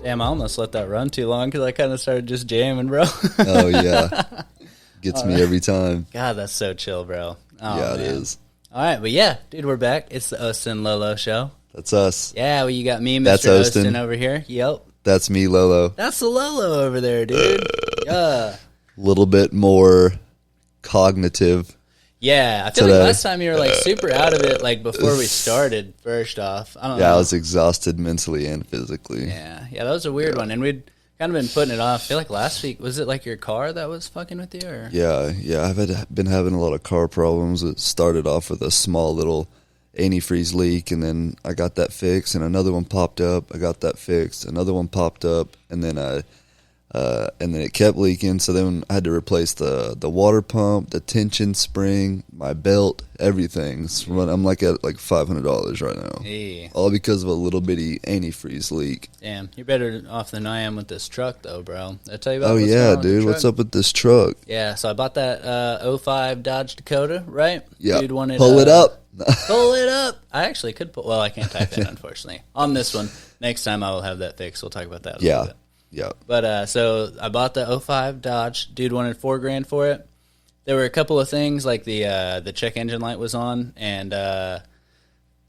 Damn, I almost let that run too long because I kind of started just jamming, bro. Oh, yeah. Gets me every time. God, that's so chill, bro. Oh, yeah, it man. is. All right, but yeah, dude, we're back. It's the Osten and Lolo Show. That's us. Yeah, well, you got me, Mr. That's Osten over here. Yep. That's me, Lolo. That's the Lolo over there, dude. Yeah. A little bit more cognitive. Yeah, I feel like last time you were like super out of it, like before we started. First off, I don't know. Yeah, I was exhausted mentally and physically. Yeah, that was a weird one, and we'd kind of been putting it off. I feel like last week was it like your car that was fucking with you, or? Yeah, I've been having a lot of car problems. It started off with a small little antifreeze leak, and then I got that fixed, and another one popped up. I got that fixed. Another one popped up, and then it kept leaking. So then I had to replace the water pump, the tension spring, my belt, everything. So I'm like at like $500 right now, Hey. all because of a little bitty antifreeze leak. Damn, you're better off than I am with this truck, though, bro. Did I tell you about? Oh what's yeah, going on with the dude, truck? what's up with this truck? Yeah, so I bought that 05 Dodge Dakota, right? Yeah, Dude wanted, pull it up. Pull it up. I actually could put. Well, I can't type in, unfortunately. On this one, next time I will have that fixed. We'll talk about that. A little bit. Yeah. But so I bought the 05 Dodge. Dude wanted $4,000 for it. There were a couple of things like the check engine light was on, and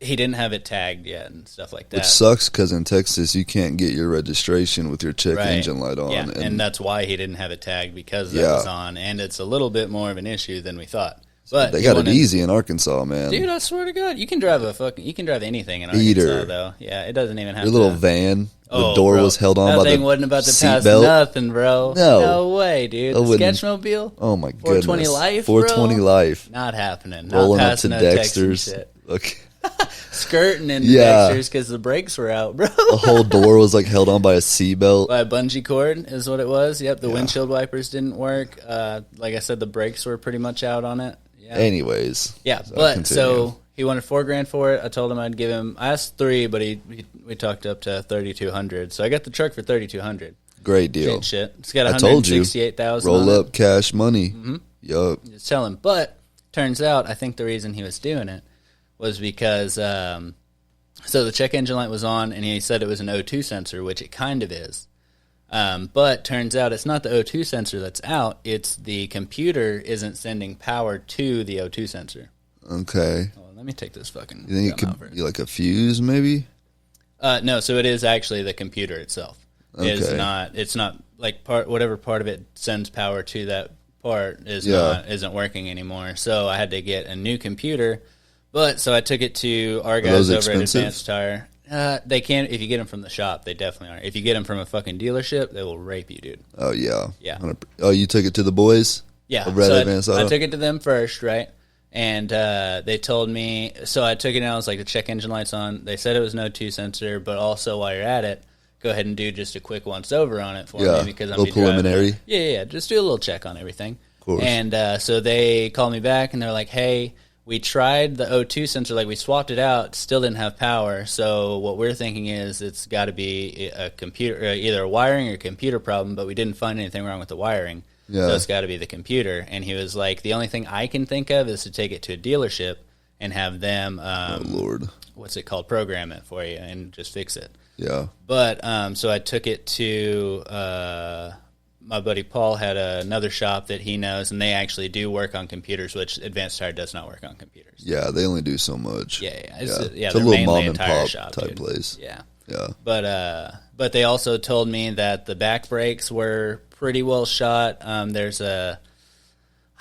he didn't have it tagged yet and stuff like that. Which sucks because in Texas you can't get your registration with your check engine light on. Yeah, and that's why he didn't have it tagged, because that was on, and it's a little bit more of an issue than we thought. But they got it easy in Arkansas, man. Dude, I swear to God, you can drive anything in Arkansas, though. Yeah, it doesn't even have your little van. The door bro, was held on by the That thing wasn't about to pass belt. nothing, bro. No way, dude. The Sketchmobile? Oh, my goodness. 420 Life, 420 bro? Life. Not happening. Rolling Not up to passing Dexter's. shit. Okay. Skirting into Dexter's because the brakes were out, bro. The whole door was like held on by a seatbelt. By a bungee cord is what it was. Yep, the windshield wipers didn't work. Like I said, the brakes were pretty much out on it. Yeah. Anyways. Yeah, so he wanted $4,000 for it. I told him I'd give him. I asked $3,000, but we talked up to $3,200. So I got the truck for $3,200. Great deal. Shit. It's got 168,000. Roll up cash money. Mm-hmm. Yup. Just tell him. But turns out, I think the reason he was doing it was because so the check engine light was on, and he said it was an O2 sensor, which it kind of is. But turns out it's not the O2 sensor that's out. It's the computer isn't sending power to the O2 sensor. Okay. Oh, let me take this fucking. You think it could be like a fuse, maybe? No. So it is actually the computer itself. Okay. It's not like whatever part of it sends power to that part isn't working anymore. So I had to get a new computer. But so I took it to our guys over at Advanced Tire. They can, if you get them from the shop, they definitely are. If you get them from a fucking dealership, they will rape you, dude. Oh yeah. Yeah. Oh, you took it to the boys? Yeah. So I took it to them first, right? And they told me, so I took it and I was like, the check engine light's on. They said it was no O2 sensor, but also while you're at it, go ahead and do just a quick once over on it for me, because I'm a little preliminary. Yeah. Just do a little check on everything. Of course. And so they called me back and they're like, hey, we tried the O2 sensor, like we swapped it out, still didn't have power. So what we're thinking is it's got to be a computer, either a wiring or computer problem, but we didn't find anything wrong with the wiring. Yeah. So it's got to be the computer. And he was like, the only thing I can think of is to take it to a dealership and have them, oh, Lord. What's it called, program it for you and just fix it. Yeah. But so I took it to my buddy Paul had another shop that he knows, and they actually do work on computers, which Advanced Tire does not work on computers. Yeah, they only do so much. Yeah. It's a little mom and pop shop, type place. Yeah. Yeah. But they also told me that the back brakes were pretty well shot. There's I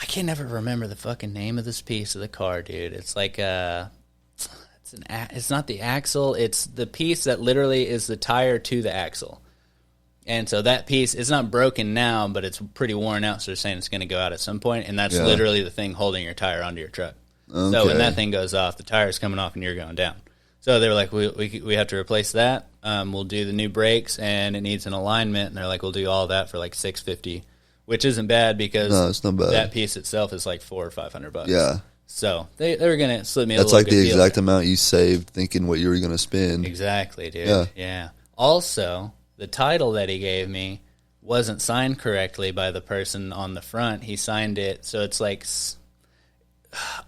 can never remember the fucking name of this piece of the car, dude. It's like it's not the axle. It's the piece that literally is the tire to the axle. And so that piece, it's not broken now, but it's pretty worn out, so they're saying it's going to go out at some point, and that's literally the thing holding your tire onto your truck. Okay. So when that thing goes off, the tire's coming off and you're going down. So they were like, we have to replace that. We'll do the new brakes, and it needs an alignment, and they're like, we'll do all that for like $650, which isn't bad because it's not bad. That piece itself is like $400 or $500. Yeah. So they were going to slip me a That's little like the exact deal. amount you saved thinking what you were going to spend. Exactly, dude. Yeah. Also, the title that he gave me wasn't signed correctly by the person on the front. He signed it, so it's like,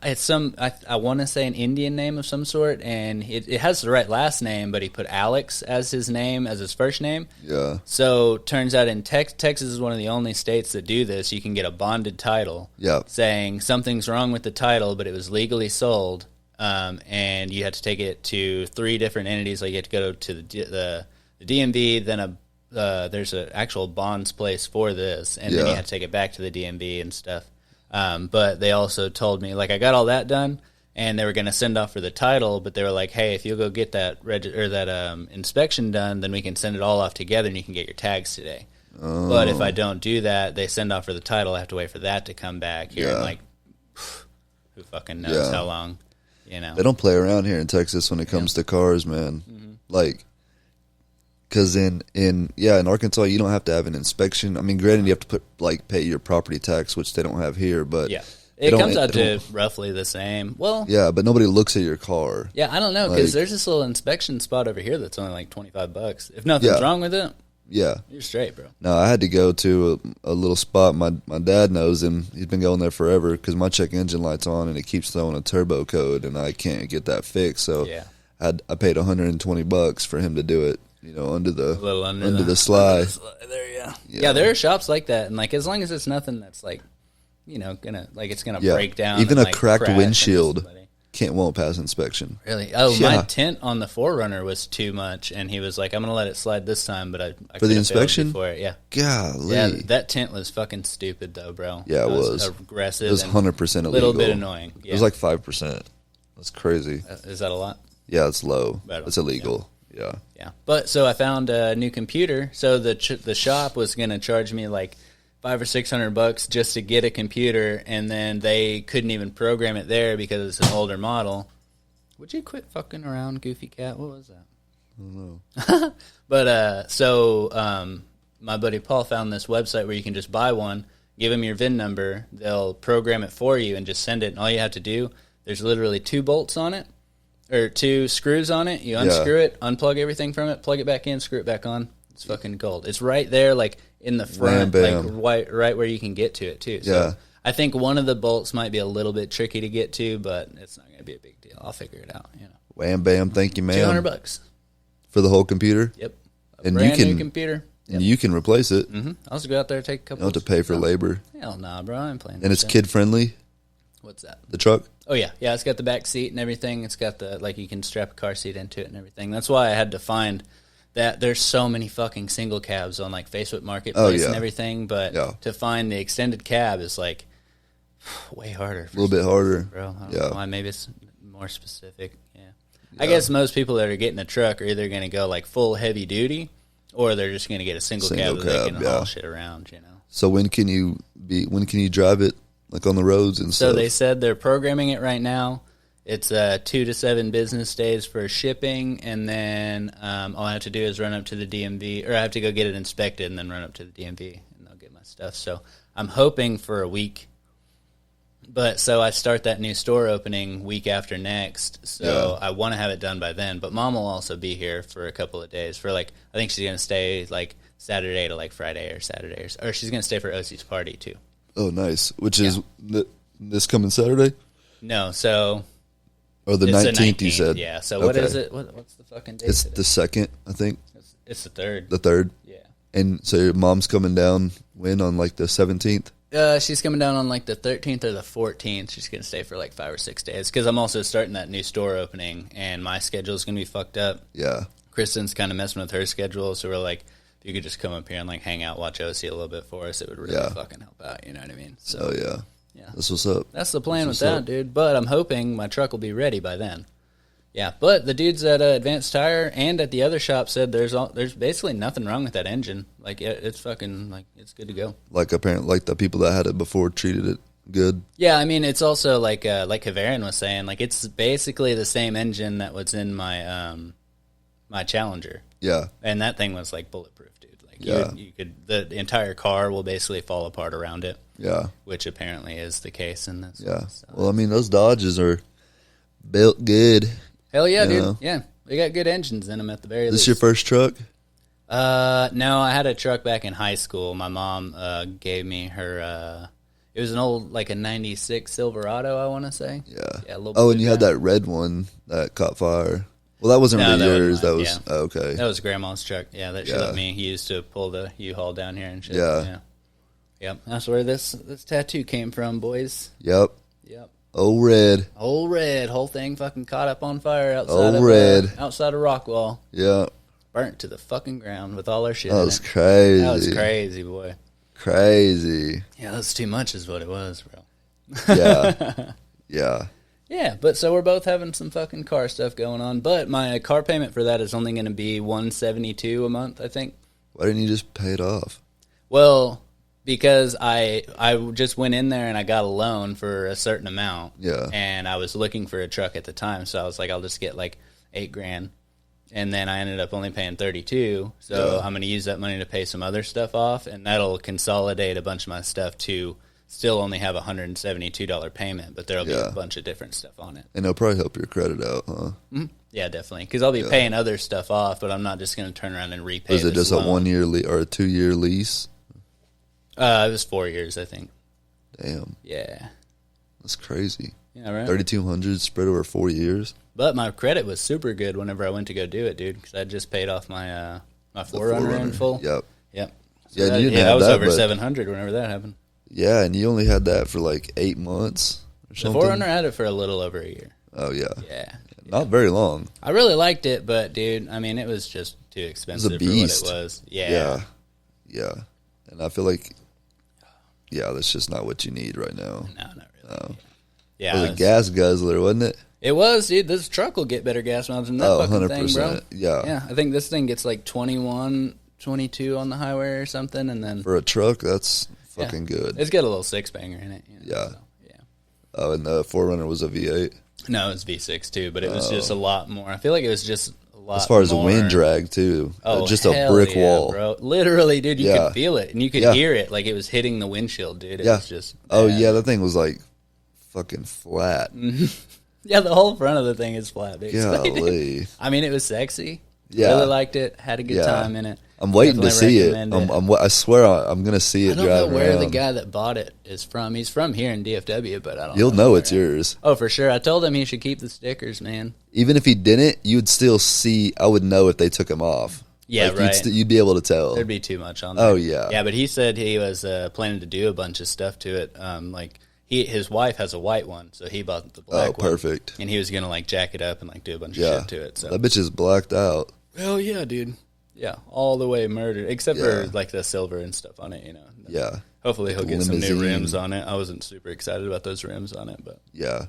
It's I want to say an Indian name of some sort, and it has the right last name, but he put Alex as his name, as his first name. Yeah. So turns out in Texas is one of the only states that do this. You can get a bonded title saying something's wrong with the title, but it was legally sold, and you had to take it to 3 different entities. Like you had to go to the DMV, then there's an actual bonds place for this, and then you had to take it back to the DMV and stuff. But they also told me, like, I got all that done, and they were going to send off for the title, but they were like, hey, if you'll go get that inspection done, then we can send it all off together, and you can get your tags today. Oh. But if I don't do that, they send off for the title. I have to wait for that to come back here in, like, who fucking knows how long, you know. They don't play around here in Texas when it comes to cars, man. Mm-hmm. Like, because in Arkansas, you don't have to have an inspection. I mean, granted, you have to pay your property tax, which they don't have here, but it comes out to roughly the same. Well, yeah, but nobody looks at your car. Yeah, I don't know, because there's this little inspection spot over here that's only like $25. If nothing's wrong with it, you're straight, bro. No, I had to go to a little spot. My dad knows him. He's been going there forever because my check engine light's on and it keeps throwing a turbo code, and I can't get that fixed. So I paid $120 for him to do it. You know, under the slide. There, yeah, there are shops like that, and like as long as it's nothing that's like, you know, it's gonna break down. Even a cracked windshield won't pass inspection. Really? Oh, my tent on the 4Runner was too much, and he was like, "I'm gonna let it slide this time," but I for the inspection for it. Yeah, golly, yeah, that tent was fucking stupid though, bro. Yeah, it was aggressive. It was 100% illegal. A little bit annoying. Yeah. It was like 5%. That's crazy. Is that a lot? Yeah, it's low. It's illegal. Yeah. But so I found a new computer. So the shop was going to charge me like $500 or $600 just to get a computer, and then they couldn't even program it there because it's an older model. Would you quit fucking around, goofy cat? What was that? I don't know. But my buddy Paul found this website where you can just buy one, give them your VIN number, they'll program it for you and just send it. And all you have to do, there's literally 2 bolts on it. Or 2 screws on it. You unscrew it, unplug everything from it, plug it back in, screw it back on. It's fucking gold. It's right there, like in the front, like right where you can get to it too. So I think one of the bolts might be a little bit tricky to get to, but it's not going to be a big deal. I'll figure it out. You know. Wham bam, thank you, man. $200 for the whole computer. Yep, new computer. And you can replace it. Mm-hmm. I'll just go out there and take a couple. You don't have to pay for labor. Hell nah, bro. I'm playing. And it's kid friendly. What's that? The truck? Oh, yeah. Yeah, it's got the back seat and everything. It's got you can strap a car seat into it and everything. That's why I had to find that there's so many fucking single cabs on, like, Facebook Marketplace and everything. But to find the extended cab is, like, way harder. A little bit harder. Bro, I don't know why. Maybe it's more specific. Yeah. I guess most people that are getting a truck are either going to go, like, full heavy duty, or they're just going to get a single cab that they can haul shit around, you know. So when can you drive it? Like on the roads and stuff. So they said they're programming it right now. It's 2 to 7 business days for shipping, and then all I have to do is run up to the DMV, or I have to go get it inspected and then run up to the DMV, and they'll get my stuff. So I'm hoping for a week. But so I start that new store opening week after next, so I want to have it done by then. But Mom will also be here for a couple of days. For like, I think she's going to stay like Saturday to like Friday or Saturday, or she's going to stay for OC's party too. Oh, nice. Which is this coming Saturday? No, so... Or the 19th, you said? Yeah, so what is it? What's the fucking date It's today? the 2nd, I think. It's the 3rd. The 3rd? Yeah. And so your mom's coming down, when, on like the 17th? She's coming down on like the 13th or the 14th. She's going to stay for like 5 or 6 days, because I'm also starting that new store opening, and my schedule is going to be fucked up. Yeah. Kristen's kind of messing with her schedule, so we're like... If you could just come up here and like hang out, watch OC a little bit for us, it would really fucking help out. You know what I mean? So, yeah, that's what's up. That's the plan with that, dude. But I'm hoping my truck will be ready by then. Yeah, but the dudes at Advanced Tire and at the other shop said there's basically nothing wrong with that engine. Like it's fucking like it's good to go. Like apparently, like the people that had it before treated it good. Yeah, I mean it's also like Kavarin was saying, like it's basically the same engine that was in my my Challenger. Yeah, and that thing was like bulletproof, dude. Like you could the entire car will basically fall apart around it. Yeah, which apparently is the case in this. Yeah, so well, I mean those Dodges are built good. Hell yeah, dude. Know? Yeah, they got good engines in them at the very least. This your first truck? No, I had a truck back in high school. My mom gave me her. It It was an old, like a 96 Silverado, I want to say. Yeah. A little oh, and you had that red one that caught fire. Well, that wasn't really yours. That was, okay. That was Grandma's truck. Yeah, that she let me use to pull the U-Haul down here and shit. Yeah. Yep. That's where this tattoo came from, boys. Yep. Old red. Old red. Whole thing fucking caught up on fire outside outside of Rockwall. Yeah. Burnt to the fucking ground with all our shit. That was crazy. That was crazy, boy. Crazy. Yeah, that's too much is what it was, bro. Yeah. Yeah. Yeah, but so we're both having some fucking car stuff going on. But my car payment for that is only going to be $172 a month, I think. Why didn't you just pay it off? Well, because I just went in there and I got a loan for a certain amount. Yeah. And I was looking for a truck at the time, so I was like, I'll just get like $8,000. And then I ended up only paying $32,000. So I'm going to use that money to pay some other stuff off, and that'll consolidate a bunch of my stuff to still only have a $172 payment, but there'll be a bunch of different stuff on it. And it'll probably help your credit out, huh? Mm-hmm. Yeah, definitely. Because I'll be paying other stuff off, but I'm not just going to turn around and repay. Was it just loan. a 1 year or a 2 year lease? It was 4 years, I think. Damn. Yeah. That's crazy. Yeah, right. 3,200 spread over 4 years. But my credit was super good whenever I went to go do it, dude. Because I just paid off my my 4Runner in full. Yep. So I was over 700 whenever that happened. Yeah, and you only had that for like 8 months or something. The 4Runner had it for a little over a year. Oh yeah. Yeah. Not very long. I really liked it, but dude, I mean, it was just too expensive for what it was. Yeah. And I feel like, that's just not what you need right now. No, not really. No. Yeah. It was a gas guzzler, wasn't it? It was, dude. This truck will get better gas mileage than that fucking 100%, thing, bro. Yeah. I think this thing gets like 21, 22 on the highway or something, and then for a truck, that's fucking good. It's got a little six-banger in it. So. Oh, and the 4Runner was a V8? No, it was V6 too, but it was just a lot more. I feel like it was just a lot more. As far as the wind drag, too. Just a brick wall. Bro. Literally, dude, you could feel it, and you could hear it like it was hitting the windshield, dude. It was just bad. Oh, yeah, that thing was like fucking flat. Yeah, the whole front of the thing is flat, dude. Golly. I mean, it was sexy. Yeah. Really liked it. Had a good time in it. I'm waiting to see it. I swear I'm going to see it driving around. I don't know where the guy that bought it is from. He's from here in DFW, but I don't know. You'll know it's yours. Oh, for sure. I told him he should keep the stickers, man. Even if he didn't, you would still see. I would know if they took him off. Yeah, like, right. You'd be able to tell. There'd be too much on there. Oh, yeah. Yeah, but he said he was planning to do a bunch of stuff to it. His wife has a white one, so he bought the black one. Oh, perfect. And he was going to, like, jack it up and, like, do a bunch of shit to it. So. That bitch is blacked out. Hell yeah, dude. Yeah, all the way murdered, except for like the silver and stuff on it, you know. Yeah. Hopefully he'll get some new rims on it. I wasn't super excited about those rims on it, but yeah.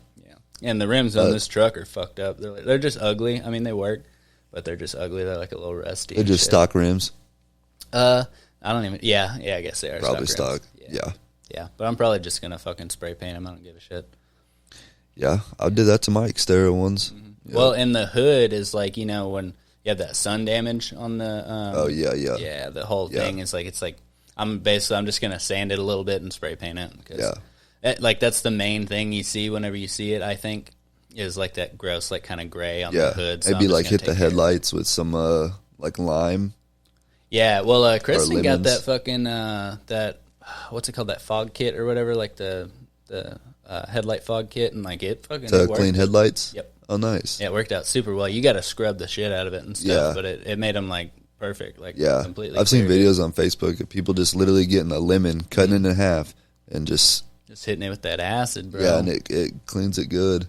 And the rims on this truck are fucked up. They're just ugly. I mean, they work, but they're just ugly. They're like a little rusty. They're just stock rims. I don't even. Yeah, I guess they are. Probably stock. Yeah. Yeah, but I'm probably just gonna fucking spray paint them. I don't give a shit. Yeah, I did that to my Xterra ones. Mm-hmm. Yeah. Well, and the hood is like, you know, when you have that sun damage on the yeah, the whole thing is like, it's like I'm just gonna sand it a little bit and spray paint it because that's the main thing you see whenever you see it, I think, is like that gross like kind of gray on the hood. So maybe like hit the headlights with some like lime. Yeah, well, Kristen got that fucking that what's it called, that fog kit or whatever, like the headlight fog kit, and like it fucking to clean headlights. Yep. Oh, nice. Yeah, it worked out super well. You got to scrub the shit out of it and stuff, but it made them, like, perfect. Like, completely I've seen videos on Facebook of people just literally getting a lemon, cutting it in half, and just hitting it with that acid, bro. Yeah, and it cleans it good.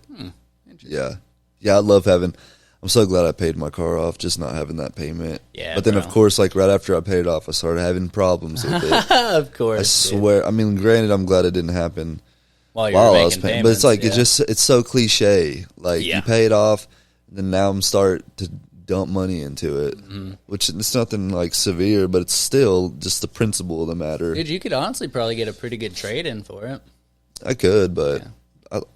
Yeah. Yeah, I love having... I'm so glad I paid my car off, just not having that payment. Yeah, but then, of course, like, right after I paid it off, I started having problems with it. Of course. I swear. I mean, granted, I'm glad it didn't happen while I was paying, but it's like it's so cliche. Like you pay it off, and then now I'm start to dump money into it, which it's nothing like severe, but it's still just the principle of the matter. Dude, you could honestly probably get a pretty good trade in for it. I could, but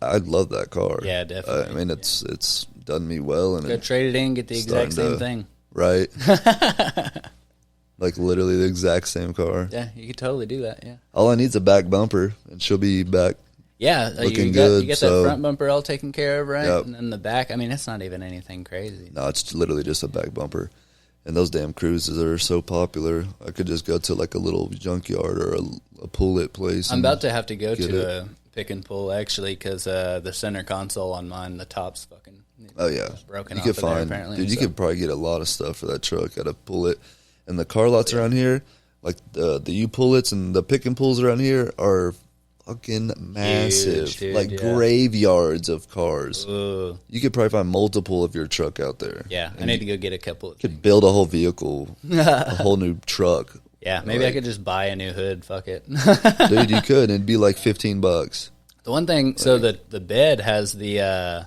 I love that car. Yeah, definitely. I mean, it's done me well, and go trade it in, get the exact same thing. Right. Like literally the exact same car. Yeah, you could totally do that. Yeah. All I need is a back bumper, and she'll be back. Yeah, looking good. You get that front bumper all taken care of, right? Yep. And then the back, I mean, it's not even anything crazy. No, it's literally just a back bumper. And those damn cruises are so popular. I could just go to like a little junkyard or a pull-it place. I'm about to have to go to a pick and pull, actually, because the center console on mine, the top's fucking broken off of there, apparently. Dude, you could probably get a lot of stuff for that truck at a pull-it. And the car lots around here, like the U-pullets and the pick and pulls around here are fucking massive. Huge, dude, graveyards of cars. Ooh. You could probably find multiple of your truck out there. Yeah, I need to go get a couple of could build a whole vehicle, a whole new truck. Yeah, maybe I could just buy a new hood. Fuck it. Dude, you could. It'd be like $15. The one thing, so the bed has the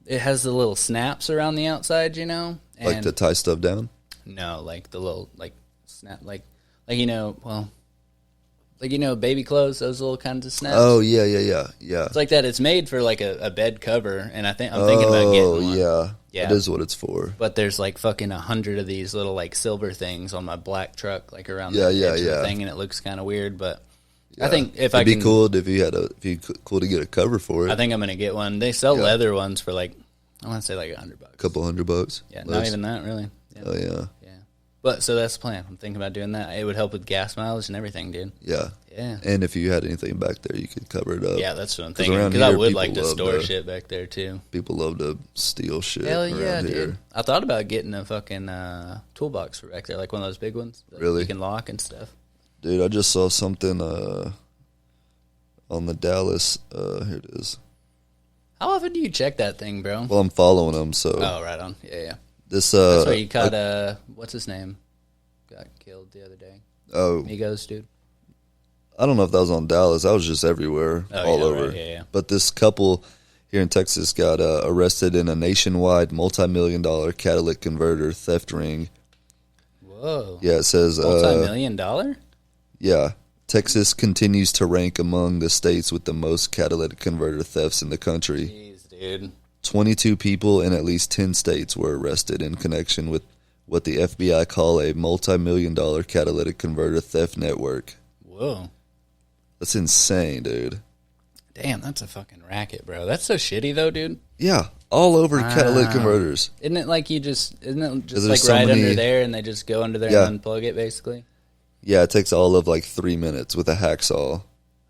it has the little snaps around the outside, you know? And like to tie stuff down? No, like the little, like, snap, like you know, well... Like, you know, baby clothes, those little kinds of snaps. Oh, yeah. It's like that. It's made for, like, a bed cover, and I'm thinking about getting one. Oh, yeah. That is what it's for. But there's, like, fucking 100 of these little, like, silver things on my black truck, like, around the edge of the thing, and it looks kind of weird, but I think if It'd be cool if you had cool to get a cover for it. I think I'm going to get one. They sell leather ones for, like, I want to say, like, $100. A couple $100? Yeah, not even that, really. Yeah. Oh, yeah. But, so that's the plan. I'm thinking about doing that. It would help with gas mileage and everything, dude. Yeah. Yeah. And if you had anything back there, you could cover it up. Yeah, that's what I'm thinking. Because I would like to store shit back there, too. People love to steal shit. Hell yeah, here. dude. I thought about getting a fucking toolbox for back there, like one of those big ones that you can lock and stuff. Dude, I just saw something on the Dallas. Here it is. How often do you check that thing, bro? Well, I'm following them, so. Oh, right on. Yeah. That's where you caught, what's his name? Got killed the other day. Oh. Migos, dude. I don't know if that was on Dallas. I was just everywhere, all over. Right. Yeah. But this couple here in Texas got arrested in a nationwide multi-million-dollar catalytic converter theft ring. Whoa. Yeah, it says... $multi-million? Yeah. Texas continues to rank among the states with the most catalytic converter thefts in the country. Jeez, dude. 22 people in at least 10 states were arrested in connection with what the FBI call a multi-million-dollar catalytic converter theft network. Whoa. That's insane, dude. Damn, that's a fucking racket, bro. That's so shitty, though, dude. Yeah, all over catalytic converters. Isn't it like like so right under there and they just go under there and unplug it, basically? Yeah, it takes all of like 3 minutes with a hacksaw.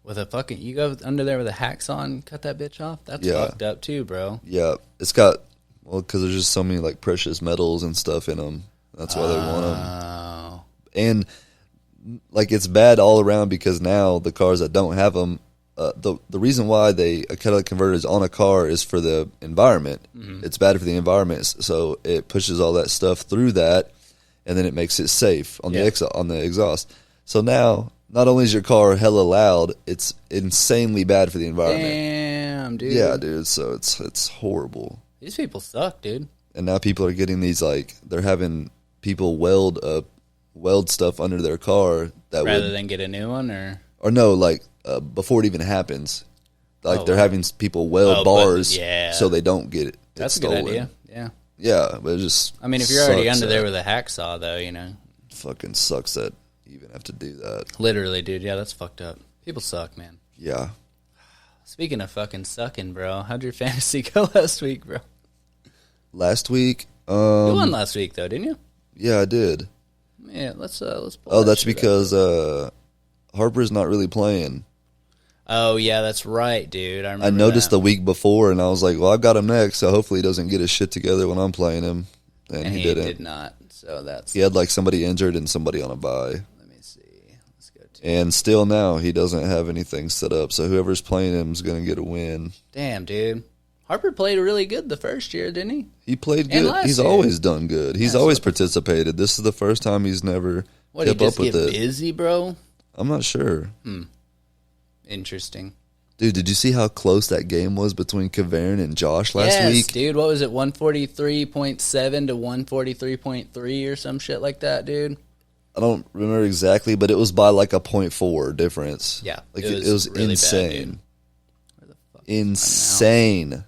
With a fucking, you go under there with a hacksaw and cut that bitch off? That's fucked up too, bro. Yeah, it's got, well, because there's just so many like precious metals and stuff in them. That's why they want them. And like it's bad all around because now the cars that don't have them, the reason why a catalytic converter is on a car is for the environment. Mm-hmm. It's bad for the environment, so it pushes all that stuff through that, and then it makes it safe on the exhaust. So now, not only is your car hella loud, it's insanely bad for the environment. Damn, dude. Yeah, dude. So it's horrible. These people suck, dude. And now people are getting these they're having people weld stuff under their car that rather than get a new one, or no, before it even happens, they're having people weld bars so they don't get it. That's stolen. A good idea. Yeah. Yeah, but it just. I mean, if you're already under there with a hacksaw, though, you know. Fucking sucks that you even have to do that. Literally, dude. Yeah, that's fucked up. People suck, man. Yeah. Speaking of fucking sucking, bro, how'd your fantasy go last week, bro? Last week, you won last week, though, didn't you? Yeah, I did. Yeah, let's pull that's because Harper's not really playing. Oh, yeah, that's right, dude. I noticed the week before, and I was like, well, I got him next, so hopefully he doesn't get his shit together when I'm playing him. And he didn't. Did not, so that's... He had, somebody injured and somebody on a bye. Let me see. Let's go to... And still now, he doesn't have anything set up, so whoever's playing him is going to get a win. Damn, dude. Harper played really good the first year, didn't he? He played good. He's always done good. He's always participated. This is the first time he's never kept up with it. Busy, bro? I'm not sure. Interesting. Dude, did you see how close that game was between Cavern and Josh last week? Yes, dude. What was it, 143.7 to 143.3 or some shit like that, dude? I don't remember exactly, but it was by a 0.4 difference. Yeah. It was really insane. Bad, where the fuck insane.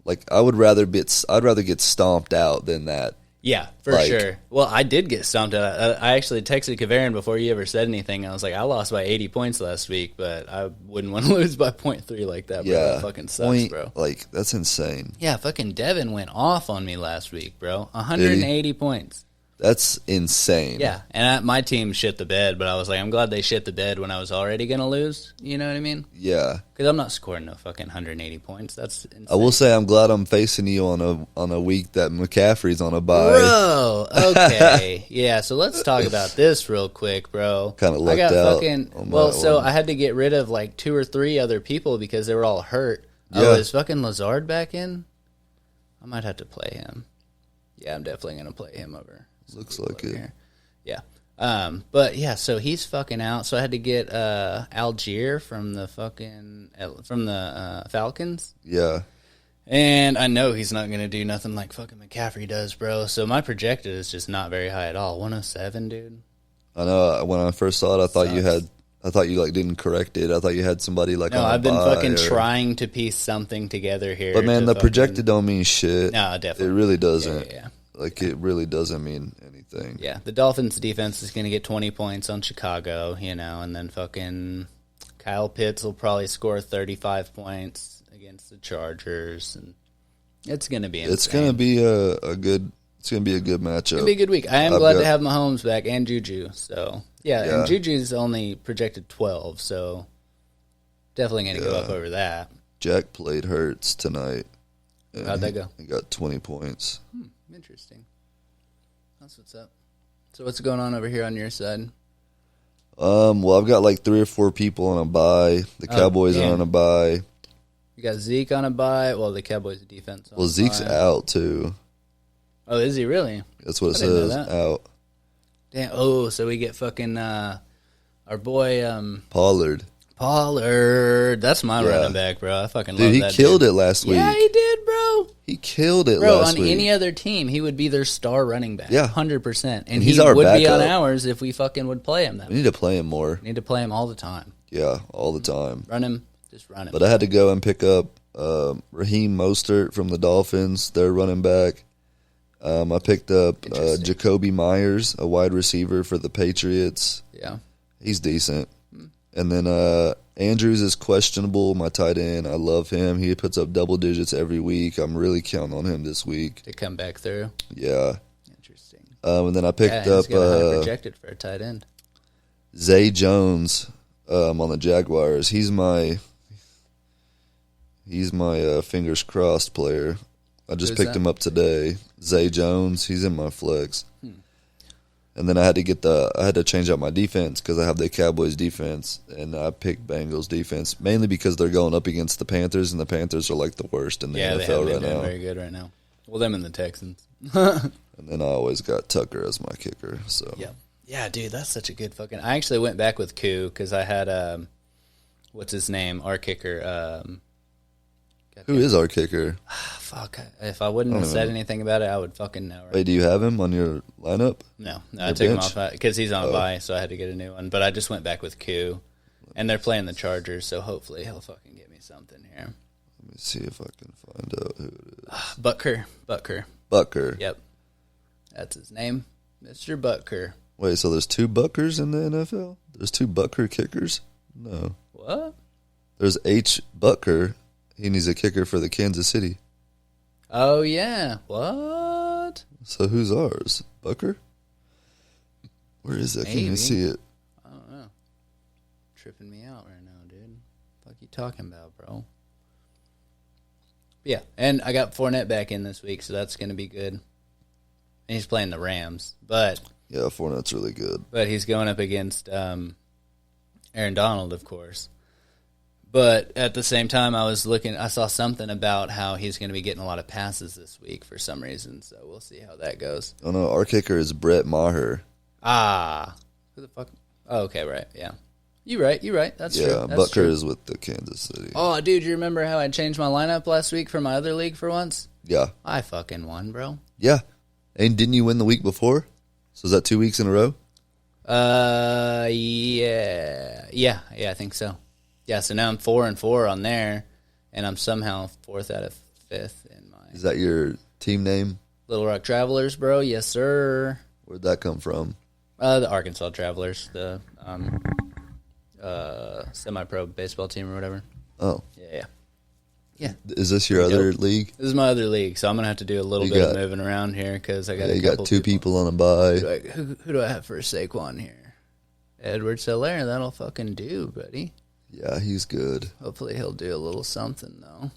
I'd rather get stomped out than that. Yeah, for sure. Well, I did get stomped out. I actually texted Cavern before you ever said anything. I was like, I lost by 80 points last week, but I wouldn't want to lose by 0.3 like that, bro. That fucking sucks, bro. That's insane. Yeah, fucking Devin went off on me last week, bro. 180 points. That's insane. Yeah, and my team shit the bed, but I was like, I'm glad they shit the bed when I was already going to lose. You know what I mean? Yeah. Because I'm not scoring no fucking 180 points. That's insane. I will say I'm glad I'm facing you on a week that McCaffrey's on a bye. Bro, okay. Yeah, so let's talk about this real quick, bro. Kind of lucked out. So I had to get rid of like 2 or 3 other people because they were all hurt. Yeah. Oh, is fucking Lazard back in? I might have to play him. Yeah, I'm definitely going to play him over. Looks like it. Here. Yeah. But yeah, so he's fucking out. So I had to get Algier from the Falcons. Yeah. And I know he's not going to do nothing like fucking McCaffrey does, bro. So my projected is just not very high at all. 107, dude. I know. When I first saw it, I thought you like didn't correct it. I thought you had somebody like. No, on I've been fucking trying to piece something together here. But man, the projected don't mean shit. No, definitely. It really doesn't. Yeah. Like, it really doesn't mean anything. Yeah, the Dolphins' defense is going to get 20 points on Chicago, and then fucking Kyle Pitts will probably score 35 points against the Chargers, and it's going to be insane. It's going to be a good matchup. It's going to be a good week. I am glad to have Mahomes back and Juju, so, yeah. And Juju's only projected 12, so definitely going to go up over that. Jack played Hurts tonight. How'd that go? He got 20 points. Interesting. That's what's up. So what's going on over here on your side? Well, I've got like 3 or 4 people on a bye. The Cowboys are on a bye. You got Zeke on a bye. Well, the Cowboys' defense. Well, Zeke's out too. Oh, is he really? That's what it says. Out. Damn. Oh, so we get fucking our boy Pollard. That's my running back, bro. I fucking love that. Dude, he killed it last week. Yeah, he did, bro. He killed it last week. Bro, on any other team, he would be their star running back. Yeah. 100%. And he's he our would backup. be on ours if we fucking would play him that We need to play him more. We need to play him all the time. Yeah, all the time. Run him. Just run him. But I had to go and pick up Raheem Mostert from the Dolphins, their running back. I picked up Jacoby Myers, a wide receiver for the Patriots. Yeah. He's decent. And then Andrews is questionable, my tight end. I love him. He puts up double digits every week. I'm really counting on him this week. To come back through. Yeah. Interesting. And then I picked up projected for a tight end. Zay Jones on the Jaguars. He's my fingers crossed player. I just picked him up today. Zay Jones. He's in my flex. And then I had to change out my defense because I have the Cowboys defense, and I picked Bengals defense mainly because they're going up against the Panthers, and the Panthers are like the worst in the NFL right now. Very good right now. Well, them and the Texans. And then I always got Tucker as my kicker. So yeah, dude, that's such a good fucking. I actually went back with Koo because I had what's his name, our kicker. Who is our kicker? Fuck. If I wouldn't have said anything about it, I would fucking know. Right? Wait, do you have him on your lineup? No, I took him off because he's on a bye, so I had to get a new one. But I just went back with Q, and they're playing the Chargers, so hopefully he'll fucking get me something here. Let me see if I can find out who it is. Butker. Yep. That's his name, Mr. Butker. Wait, so there's 2 Buckers in the NFL? There's 2 Butker kickers? No. What? There's H. Butker. He's a kicker for the Kansas City. Oh, yeah. What? So who's ours? Butker? Where is that? Maybe. Can you see it? I don't know. Tripping me out right now, dude. What you talking about, bro? Yeah, and I got Fournette back in this week, so that's going to be good. And he's playing the Rams, but... Yeah, Fournette's really good. But he's going up against Aaron Donald, of course. But at the same time, I saw something about how he's going to be getting a lot of passes this week for some reason, so we'll see how that goes. Oh, no, our kicker is Brett Maher. Ah. Who the fuck? Oh, okay, right, yeah. You're right. That's true. Yeah, Butker is with the Kansas City. Oh, dude, you remember how I changed my lineup last week for my other league for once? Yeah. I fucking won, bro. Yeah. And didn't you win the week before? So is that 2 weeks in a row? Yeah, I think so. Yeah, so now I'm 4-4 on there, and I'm somehow 4th out of 5th in my... Is that your team name? Little Rock Travelers, bro. Yes, sir. Where'd that come from? The Arkansas Travelers, the semi-pro baseball team or whatever. Oh. Yeah. Yeah. Is this your other league? This is my other league, so I'm going to have to do a little bit of moving around here because I got you got two people on a bye. Who do I have for Saquon here? Edwards Hilaire. That'll fucking do, buddy. Yeah, he's good. Hopefully he'll do a little something, though.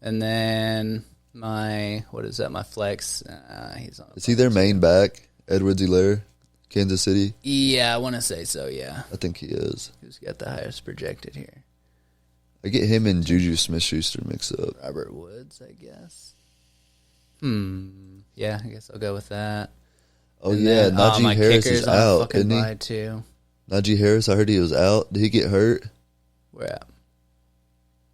And then my flex? He's on. Is he their main back, Edwards Hilaire, Kansas City? Yeah, I want to say so, yeah. I think he is. Who's got the highest projected here? I get him and Juju Smith-Schuster mixed up. Robert Woods, I guess. Yeah, I guess I'll go with that. Oh, and yeah, Najee Harris is out, isn't he? Too. Najee Harris, I heard he was out. Did he get hurt? Where at?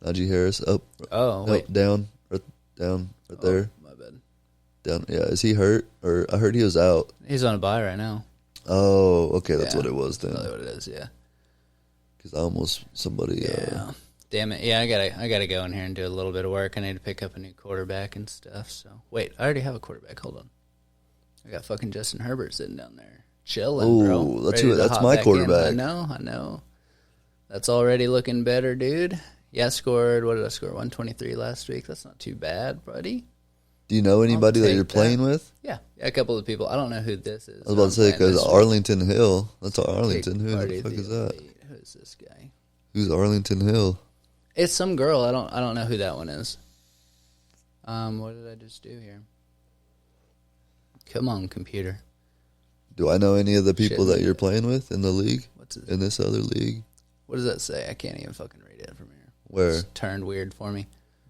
Najee Harris, up. Oh, wait. Down, right there. My bad. Down, yeah. Is he hurt? Or I heard he was out. He's on a bye right now. Oh, okay, that's what it was then. That's what it is, yeah. Because I almost somebody. Yeah. Damn it! Yeah, I gotta go in here and do a little bit of work. I need to pick up a new quarterback and stuff. So wait, I already have a quarterback. Hold on, I got fucking Justin Herbert sitting down there chilling, bro. That's my quarterback. I know. That's already looking better, dude. Yeah, I scored. What did I score? 123 last week. That's not too bad, buddy. Do you know anybody that you're playing with? Yeah, a couple of people. I don't know who this is. I was about to say because Arlington Hill. That's Arlington. Who the fuck is that? Who is this guy? Who's Arlington Hill? It's some girl. I don't know who that one is. What did I just do here? Come on, computer. Do I know any of the people that you're playing with in the league? In this other league? What does that say? I can't even fucking read it from here. Where? It's turned weird for me.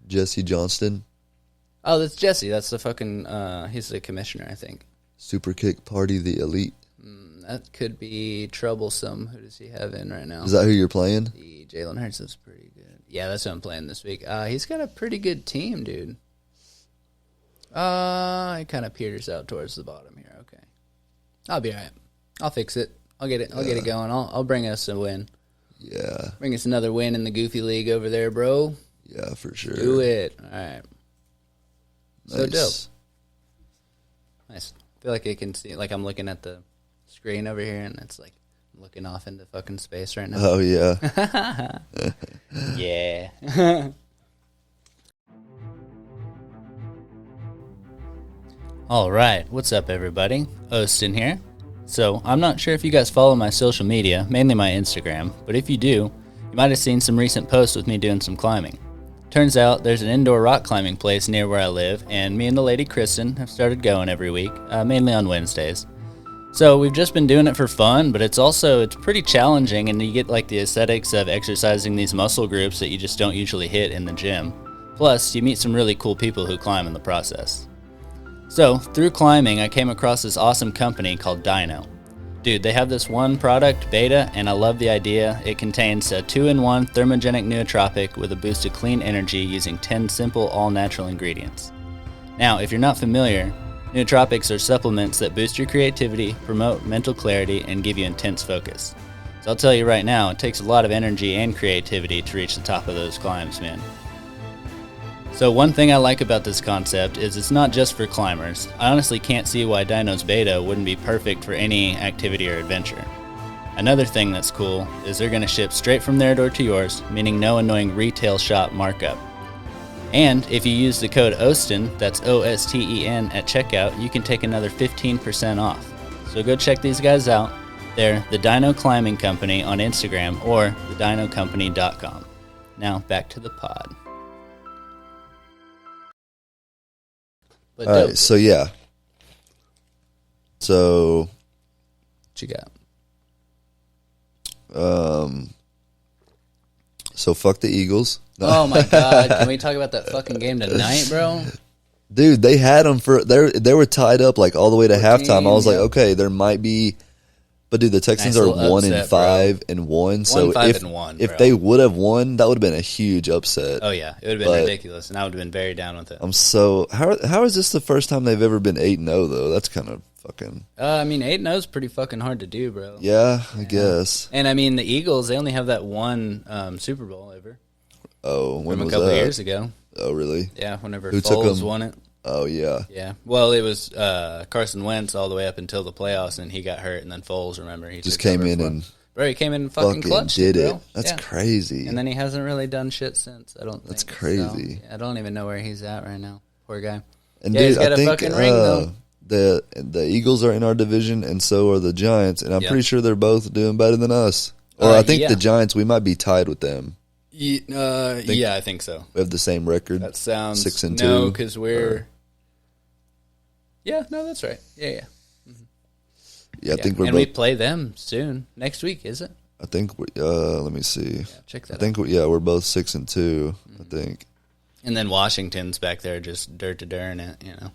Jesse Johnston. Oh, that's Jesse. That's the fucking. He's the commissioner, I think. Super Kick Party, the Elite. That could be troublesome. Who does he have in right now? Is that who you're playing? Jalen Hurts is pretty good. Yeah, that's who I'm playing this week. He's got a pretty good team, dude. He kind of peters out towards the bottom here. Okay, I'll be all right. I'll fix it. I'll get it. I'll get it going. I'll bring us a win. Yeah. Bring us another win in the Goofy League over there, bro. Yeah, for sure. Do it. All right. Nice. So dope. Nice. I feel like I can see, like I'm looking at the screen over here, and it's like I'm looking off into fucking space right now. Oh, yeah. Yeah. All right. What's up, everybody? Osten here. So, I'm not sure if you guys follow my social media, mainly my Instagram, but if you do, you might have seen some recent posts with me doing some climbing. Turns out there's an indoor rock climbing place near where I live, and me and the lady Kristen have started going every week, mainly on Wednesdays. So we've just been doing it for fun, but it's pretty challenging, and you get like the aesthetics of exercising these muscle groups that you just don't usually hit in the gym. Plus, you meet some really cool people who climb in the process. So, through climbing, I came across this awesome company called Dino. Dude, they have this one product, Beta, and I love the idea. It contains a 2-in-1 thermogenic nootropic with a boost of clean energy using 10 simple, all-natural ingredients. Now, if you're not familiar, nootropics are supplements that boost your creativity, promote mental clarity, and give you intense focus. So I'll tell you right now, it takes a lot of energy and creativity to reach the top of those climbs, man. So one thing I like about this concept is it's not just for climbers. I honestly can't see why Dino's Beta wouldn't be perfect for any activity or adventure. Another thing that's cool is they're going to ship straight from their door to yours, meaning no annoying retail shop markup. And if you use the code OSTEN, that's OSTEN at checkout, you can take another 15% off. So go check these guys out. They're the Dino Climbing Company on Instagram or thedinocompany.com. Now back to the pod. All right, so yeah. So, what you got? So fuck the Eagles. Oh my God! Can we talk about that fucking game tonight, bro? Dude, they had them they were tied up like all the way to halftime. I was like, okay, there might be, but dude, the Texans are 1-5-1. So if they would have won, that would have been a huge upset. Oh yeah, it would have been ridiculous, and I would have been very down with it. How is this the first time they've ever been 8-0 though? That's kind of fucking. I mean, 8-0 is pretty fucking hard to do, bro. Yeah, I guess. And I mean, the Eagles, they only have that one Super Bowl ever. Oh, when was that? From a couple of years ago. Oh, really? Yeah, whenever Who Foles won it. Oh, yeah. Yeah. Well, it was Carson Wentz all the way up until the playoffs, and he got hurt, and then Foles, remember? He just came in and Bro, he came in and fucking clutched did it, it. bro. That's crazy. And then he hasn't really done shit since. I don't think. That's crazy. So, I don't even know where he's at right now. Poor guy. And yeah, dude, he's got I a think fucking ring, though. the Eagles are in our division, and so are the Giants, and I'm pretty sure they're both doing better than us. Or I think the Giants, we might be tied with them. Yeah, I think so. We have the same record. That sounds 6-2. No, because we're. Yeah, no, that's right. Yeah. Mm-hmm. Yeah, I think we're. And we play them soon. Next week, is it? I think. Let me see. Yeah, check that. I think. We're both 6-2. Mm-hmm. I think. And then Washington's back there, just dirt to dirt it. You know.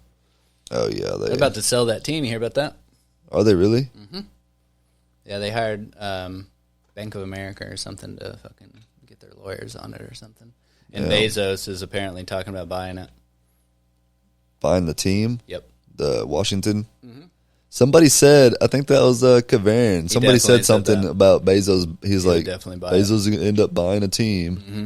Oh yeah, they're about to sell that team. You hear about that? Are they really? Mm-hmm. Yeah, they hired Bank of America or something to fucking get their lawyers on it or something. And Bezos is apparently talking about buying it. Buying the team? Yep. The Washington? Mm-hmm. Somebody said, I think that was Kavern. Somebody said something about Bezos. He's like, Bezos is going to end up buying a team. Mm-hmm.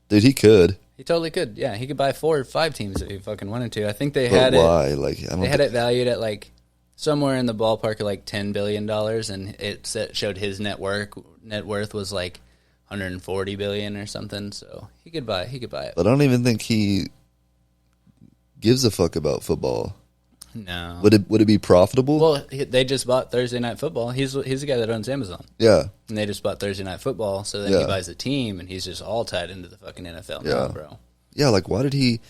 Dude, he could. He totally could. Yeah, he could buy 4 or 5 teams if he fucking wanted to. I think they had why? They had it valued at like somewhere in the ballpark of like $10 billion, and it showed his net worth was like $140 billion or something. So he could buy it. But I don't even think he gives a fuck about football. No. Would it be profitable? Well, they just bought Thursday Night Football. He's the guy that owns Amazon. Yeah. And they just bought Thursday Night Football, so then he buys a team, and he's just all tied into the fucking NFL now, bro. Yeah, like, why did he...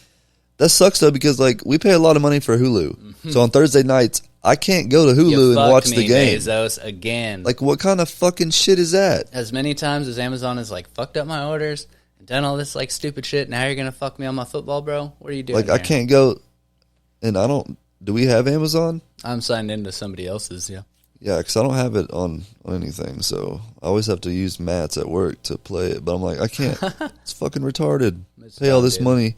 That sucks, though, because, like, we pay a lot of money for Hulu. Mm-hmm. So on Thursday nights, I can't go to Hulu and watch the game. Bezos, again. Like, what kind of fucking shit is that? As many times as Amazon has, like, fucked up my orders and done all this, like, stupid shit, now you're going to fuck me on my football, bro? What are you doing Like, I can't go... And I don't... Do we have Amazon? I'm signed into somebody else's, yeah. Yeah, because I don't have it on anything, so I always have to use Matt's at work to play it. But I'm like, I can't. It's fucking retarded. Pay all this money.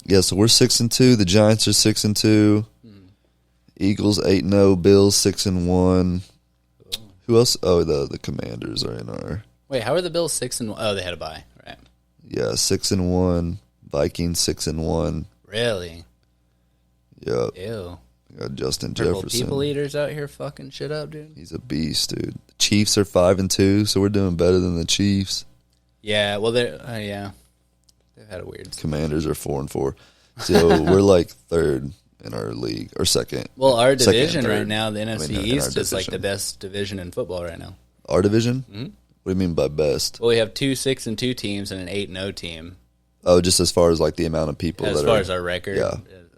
Yeah, so we're 6-2. The Giants are 6-2. Eagles 8-0. Bills 6-1. Who else? Oh, the Commanders are in our. Wait, how are the Bills 6-1? Oh, they had a bye, right? Yeah, 6-1. Vikings 6-1. Really? Yep. Ew. We got Justin Purple Jefferson. People eaters out here fucking shit up, dude. He's a beast, dude. The Chiefs are 5-2, so we're doing better than the Chiefs. Yeah, well, they've had a weird. Commanders are 4-4, so we're like third in our league or second. Well, our division right now, the NFC East, is like the best division in football right now. Our division? Mm-hmm. What do you mean by best? Well, we have 2 6-2 teams and an 8-0 team. Oh, just as far as like the amount of people. As far as our record,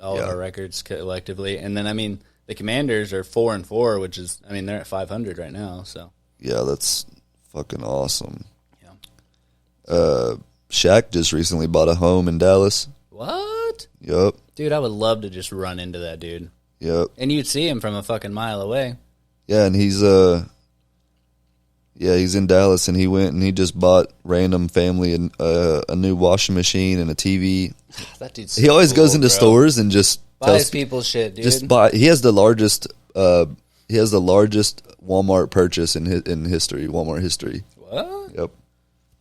all of our records collectively, and then I mean the Commanders are 4-4, which is they're at 500 right now. So yeah, that's fucking awesome. Yeah. Shaq just recently bought a home in Dallas. What? Yep. Dude, I would love to just run into that dude. Yep. And you'd see him from a fucking mile away. Yeah, and he's in Dallas, and he went and he just bought random family a new washing machine and a TV. That dude's he always goes into stores and just buys people shit, dude. Just buy. He has the largest Walmart purchase in history. Walmart history. What? Yep.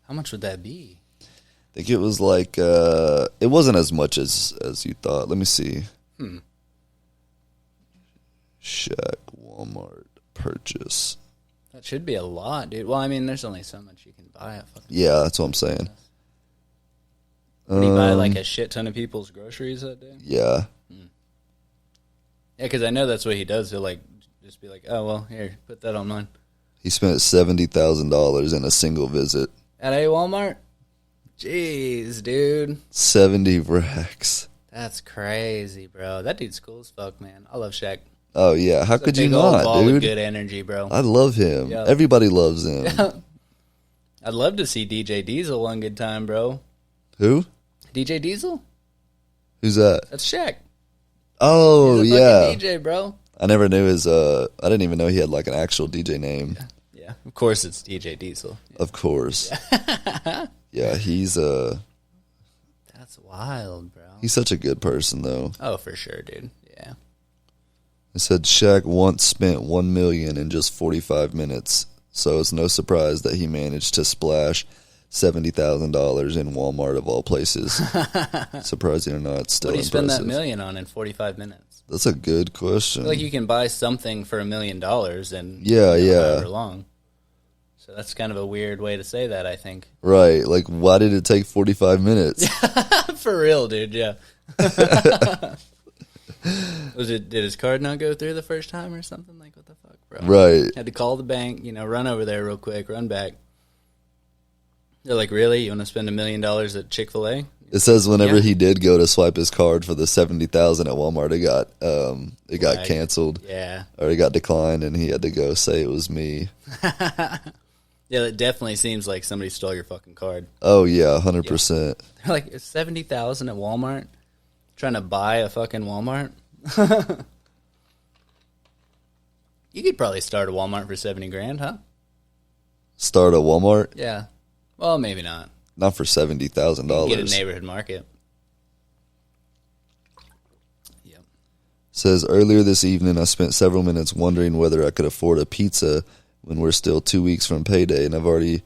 How much would that be? I think it was like it wasn't as much as you thought. Let me see. Shaq Walmart purchase. That should be a lot, dude. Well, there's only so much you can buy. Yeah, that's what I'm saying. Did he buy like a shit ton of people's groceries that day? Yeah. Yeah, because I know that's what he does. He'll like just be like, "Oh well, here, put that on mine." He spent $70,000 in a single visit at a Walmart. Jeez, dude. 70 racks. That's crazy, bro. That dude's cool as fuck, man. I love Shaq. Oh yeah, how could you not, dude? Good energy, bro. I love him. Yep. Everybody loves him. I'd love to see DJ Diesel one good time, bro. Who? DJ Diesel? Who's that? That's Shaq. Oh, he's a fucking DJ, bro. I never knew his. I didn't even know he had like an actual DJ name. Yeah. Of course, it's DJ Diesel. Yeah. Of course. Yeah, he's That's wild, bro. He's such a good person, though. Oh, for sure, dude. Yeah. It said Shaq once spent $1 million in just 45 minutes, so it's no surprise that he managed to splash $70,000 in Walmart of all places. Surprising or not, still what do you spend impressive. that $1 million on in 45 minutes? That's a good question. Like you can buy something for $1 million and however long. So that's kind of a weird way to say that, I think. Right. Like, why did it take 45 minutes? For real, dude, yeah. Did his card not go through the first time or something? Like, what the fuck, bro? Right. Had to call the bank, run over there real quick, run back. They're like, really? You want to spend $1 million at Chick-fil-A? It says whenever he did go to swipe his card for the $70,000 at Walmart, it got canceled. Yeah. Or it got declined, and he had to go say it was me. Yeah, that definitely seems like somebody stole your fucking card. Oh, yeah, 100%. They're like, it's $70,000 at Walmart? Trying to buy a fucking Walmart? You could probably start a Walmart for $70,000, huh? Start a Walmart? Yeah. Well, maybe not. Not for $70,000. Get a neighborhood market. Yep. Says, earlier this evening, I spent several minutes wondering whether I could afford a pizza when we're still 2 weeks from payday, and I've already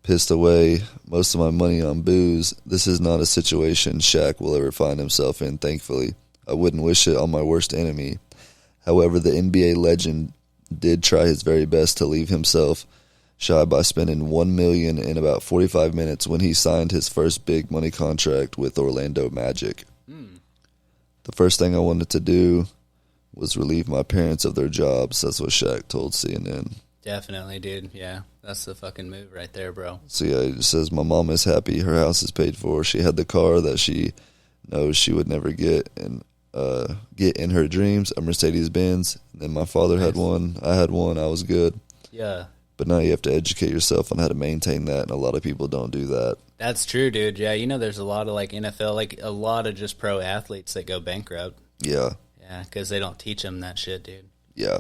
pissed away most of my money on booze. This is not a situation Shaq will ever find himself in, thankfully. I wouldn't wish it on my worst enemy. However, the NBA legend did try his very best to leave himself shy by spending $1 million in about 45 minutes when he signed his first big money contract with Orlando Magic. The first thing I wanted to do was relieve my parents of their jobs. That's what Shaq told CNN. Definitely, dude. Yeah, that's the fucking move right there, bro. So yeah, it says, my mom is happy. Her house is paid for. She had the car that she knows she would never get in her dreams, a Mercedes-Benz. Then my father had one. I had one. I was good. Yeah. But now you have to educate yourself on how to maintain that, and a lot of people don't do that. That's true, dude. Yeah, there's a lot of, like, NFL, like, a lot of just pro athletes that go bankrupt. Yeah. Yeah, because they don't teach them that shit, dude. Yeah.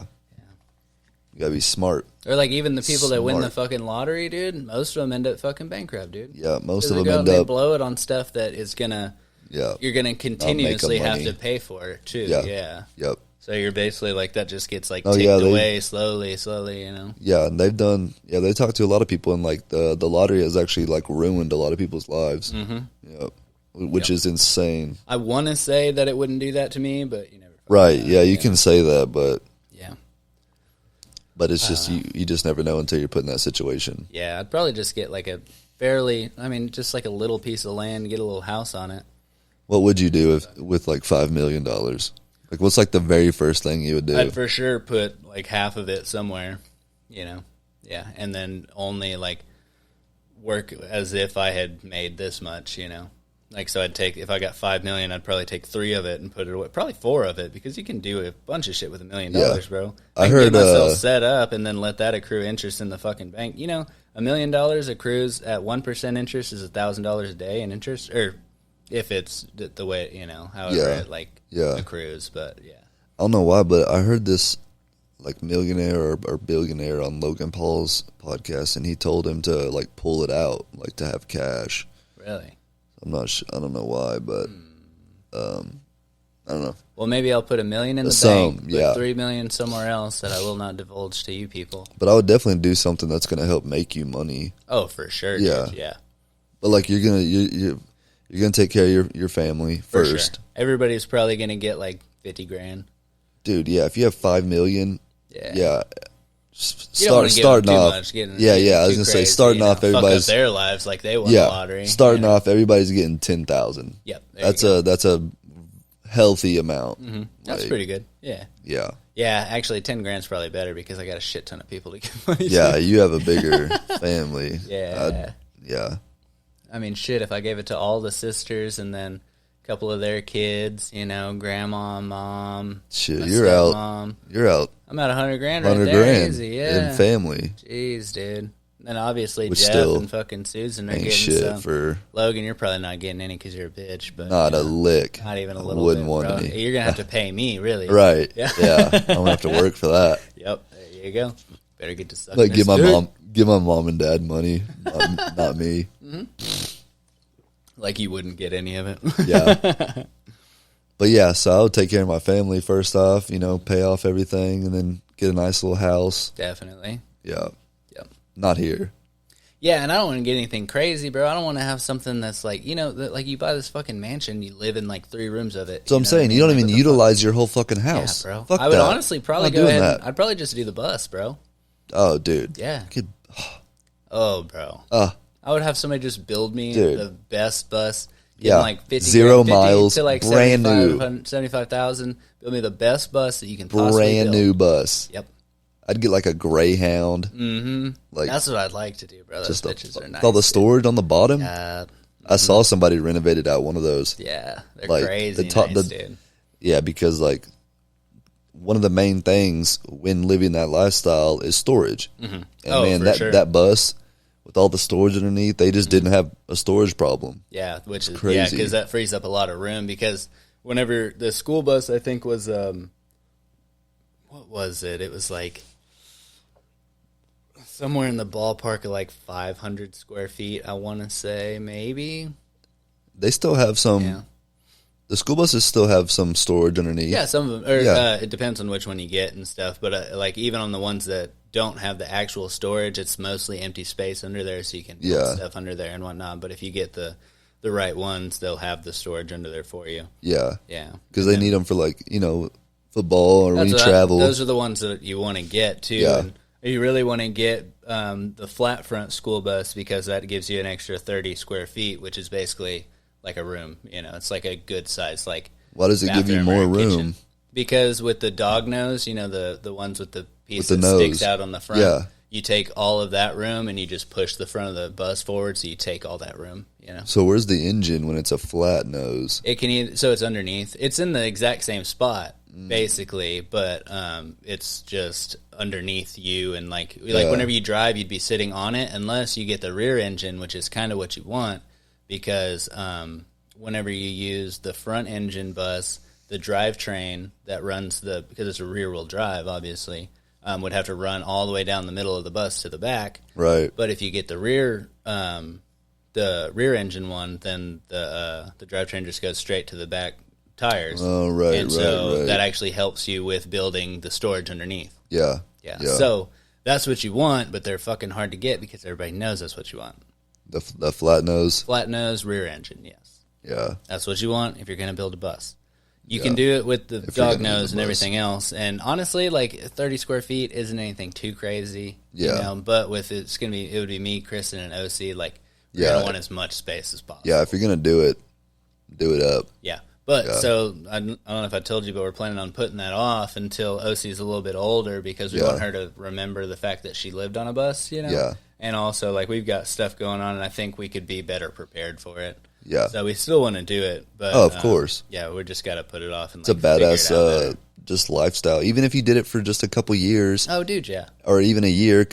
You gotta be smart. Or, like, even the people that win the fucking lottery, dude, most of them end up fucking bankrupt, dude. Yeah, most of them end up... They blow it on stuff that is gonna... Yeah. You're gonna continuously have to pay for it, too. Yeah. Yep. So you're basically, like, that just gets, like, ticked away slowly, Yeah, and they talked to a lot of people, and, like, the lottery has actually, like, ruined a lot of people's lives. Mm-hmm. Yep. Which is insane. I want to say that it wouldn't do that to me, but you never... Right, you can say that, but... Yeah. But it's just, you just never know until you're put in that situation. Yeah, I'd probably just get, like, just, like, a little piece of land, get a little house on it. What would you do with, like, $5 million? Like, what's, like, the very first thing you would do? I'd for sure put, like, half of it somewhere, Yeah, and then only, like, work as if I had made this much, Like, so I'd take, if I got $5 million, I'd probably take 3 of it and put it away. Probably 4 of it, because you can do a bunch of shit with $1 million, bro. I heard, get myself set up and then let that accrue interest in the fucking bank. $1 million accrues at 1% interest is $1,000 a day in interest, or if it's the way, however it accrues, but yeah. I don't know why, but I heard this, like, millionaire or billionaire on Logan Paul's podcast, and he told him to, like, pull it out, like, to have cash. Really? I'm not sure. I don't know why, but I don't know. Well, maybe I'll put $1 million in the bank, put $3 million somewhere else that I will not divulge to you people. But I would definitely do something that's going to help make you money. Oh, for sure. Yeah, dude. Yeah. But like you're gonna take care of your family first. Sure. Everybody's probably gonna get like $50,000. Dude, yeah. If you have $5 million, starting off. I was gonna say starting off, everybody's fuck up their lives like they won the lottery. Starting off, everybody's getting 10,000. Yep, that's a healthy amount. Mm-hmm. That's pretty good. Yeah. Yeah. Yeah, actually, $10,000 is probably better because I got a shit ton of people to give money to. Yeah, you have a bigger family. Yeah. Yeah. I mean, shit, if I gave it to all the sisters and then a couple of their kids, grandma, mom, shit, you're out. You're out. I'm at $100,000 right there, easy, yeah. In family. Jeez, dude. And obviously Which Jeff still and fucking Susan are ain't getting shit some. for Logan, you're probably not getting any because you're a bitch. But not a lick. Not even a little wouldn't bit, want bro. any. You're going to have to pay me, really. Right. Yeah. I'm going to have to work for that. Yep. There you go. Better get to sucking like this give my mom and dad money, not me. Mm-hmm. Like you wouldn't get any of it. Yeah. But yeah, so I would take care of my family first off, pay off everything, and then get a nice little house. Definitely. Yeah. Yep. Not here. Yeah, and I don't want to get anything crazy, bro. I don't want to have something that's like, like you buy this fucking mansion, you live in like 3 rooms of it. So I'm saying, you don't even utilize your whole fucking house. Yeah, bro. Fuck I would that. honestly probably go ahead. I'd probably just do the bus, bro. Oh, dude. Yeah. Oh, bro. I would have somebody just build me the best bus. Yeah. Like 50 0 miles, to like brand new. 75,000. Build me the best bus that you can possibly brand build. new bus. Yep. I'd get like a Greyhound. Mm-hmm. Like, that's what I'd like to do, bro. Those bitches are nice. With all the storage on the bottom. I saw somebody renovated out one of those. Yeah, they're like, crazy nice, dude. Yeah, because like one of the main things when living that lifestyle is storage. Mm-hmm. And man, that bus with all the storage underneath, they just didn't have a storage problem. Yeah, which is crazy. Yeah, because that frees up a lot of room. Because whenever the school bus, I think was what was it? It was like somewhere in the ballpark of like 500 square feet. I want to say maybe. They still have some. Yeah. The school buses still have some storage underneath. Yeah, some of them. It depends on which one you get and stuff. But like even on the ones that don't have the actual storage, it's mostly empty space under there, so you can put stuff under there and whatnot. But if you get the right ones, they'll have the storage under there for you. Yeah, yeah, because they need them for like football or when you travel. Those are the ones that you want to get too. Yeah. And you really want to get the flat front school bus because that gives you an extra 30 square feet, which is basically like a room. It's like a good size like. Why does it give you more room? Kitchen. Because with the dog nose, the ones with the piece that sticks out on the front, you take all of that room and you just push the front of the bus forward, so you take all that room. So where's the engine when it's a flat nose? It can so it's underneath. It's in the exact same spot basically, but it's just underneath you, and like whenever you drive, you'd be sitting on it unless you get the rear engine, which is kind of what you want because whenever you use the front engine bus, the drivetrain that runs because it's a rear-wheel drive, obviously, would have to run all the way down the middle of the bus to the back. Right. But if you get the rear engine one, then the drivetrain just goes straight to the back tires. Oh, right, and so that actually helps you with building the storage underneath. Yeah. So that's what you want, but they're fucking hard to get because everybody knows that's what you want. The flat nose? Flat nose, rear engine, yes. Yeah. That's what you want if you're going to build a bus. You can do it with the dog nose and everything else. And honestly, like 30 square feet isn't anything too crazy. Yeah. But with it would be me, Kristen, and OC. Like, we're going to want as much space as possible. Yeah, if you're going to do it up. Yeah. But so I don't know if I told you, but we're planning on putting that off until OC's a little bit older because we want her to remember the fact that she lived on a bus, Yeah. And also, like, we've got stuff going on, and I think we could be better prepared for it. Yeah. So we still want to do it, but of course. Yeah, we just got to put it off. And it's a badass just lifestyle. Even if you did it for just a couple years. Oh, dude, yeah. Or even a year,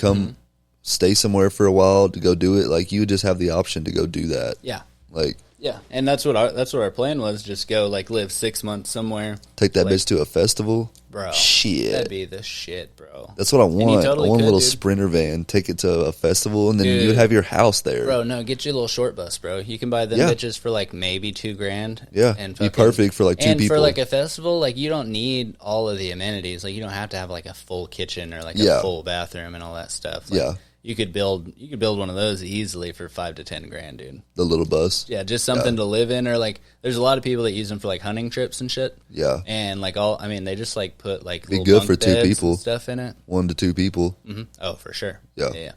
stay somewhere for a while to go do it. Like you just have the option to go do that. Yeah. Like. Yeah, and that's what our plan was. Just go like live 6 months somewhere. Take that bitch to a festival, bro. Shit, that'd be the shit, bro. That's what I want. Totally I want a little dude. Sprinter van. Take it to a festival, and then you'd have your house there, bro. No, get you a little short bus, bro. You can buy them bitches for like maybe $2,000. Yeah, and be perfect for like 2 people. And for like a festival, like you don't need all of the amenities. Like you don't have to have like a full kitchen or like a full bathroom and all that stuff. Like, You could build one of those easily for $5,000 to $10,000, dude. The little bus, yeah, just something to live in, or like there's a lot of people that use them for like hunting trips and shit. Yeah, and like they just like put like be little good bunk for 2 beds people, and stuff in it. 1 to 2 people. Mm-hmm. Oh, for sure. Yeah.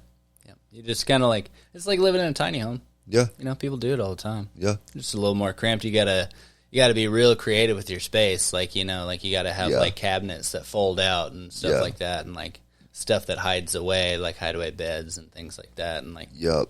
You just kind of like it's like living in a tiny home. Yeah, people do it all the time. Yeah, just a little more cramped. You gotta be real creative with your space. Like you gotta have like cabinets that fold out and stuff like that, and like stuff that hides away, like hideaway beds and things like that, and like yeah.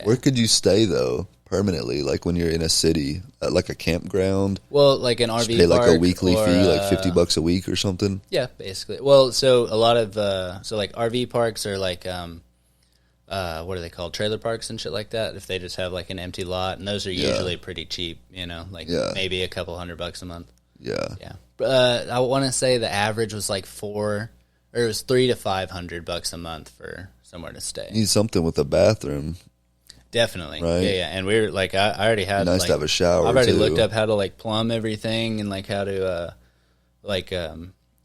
Where could you stay though permanently? Like when you're in a city, at like a campground. Well, like an RV pay park, like a weekly fee, like $50 a week or something. Yeah, basically. Well, so a lot of like RV parks are like what are they called? Trailer parks and shit like that. If they just have like an empty lot, and those are usually pretty cheap. Like maybe a couple $100 a month. Yeah. I want to say the average was like it was $300 to $500 a month for somewhere to stay. You need something with a bathroom. Definitely. Right? Yeah. And we were like, I already had nice to have a shower. I've already looked up how to like plumb everything and like how to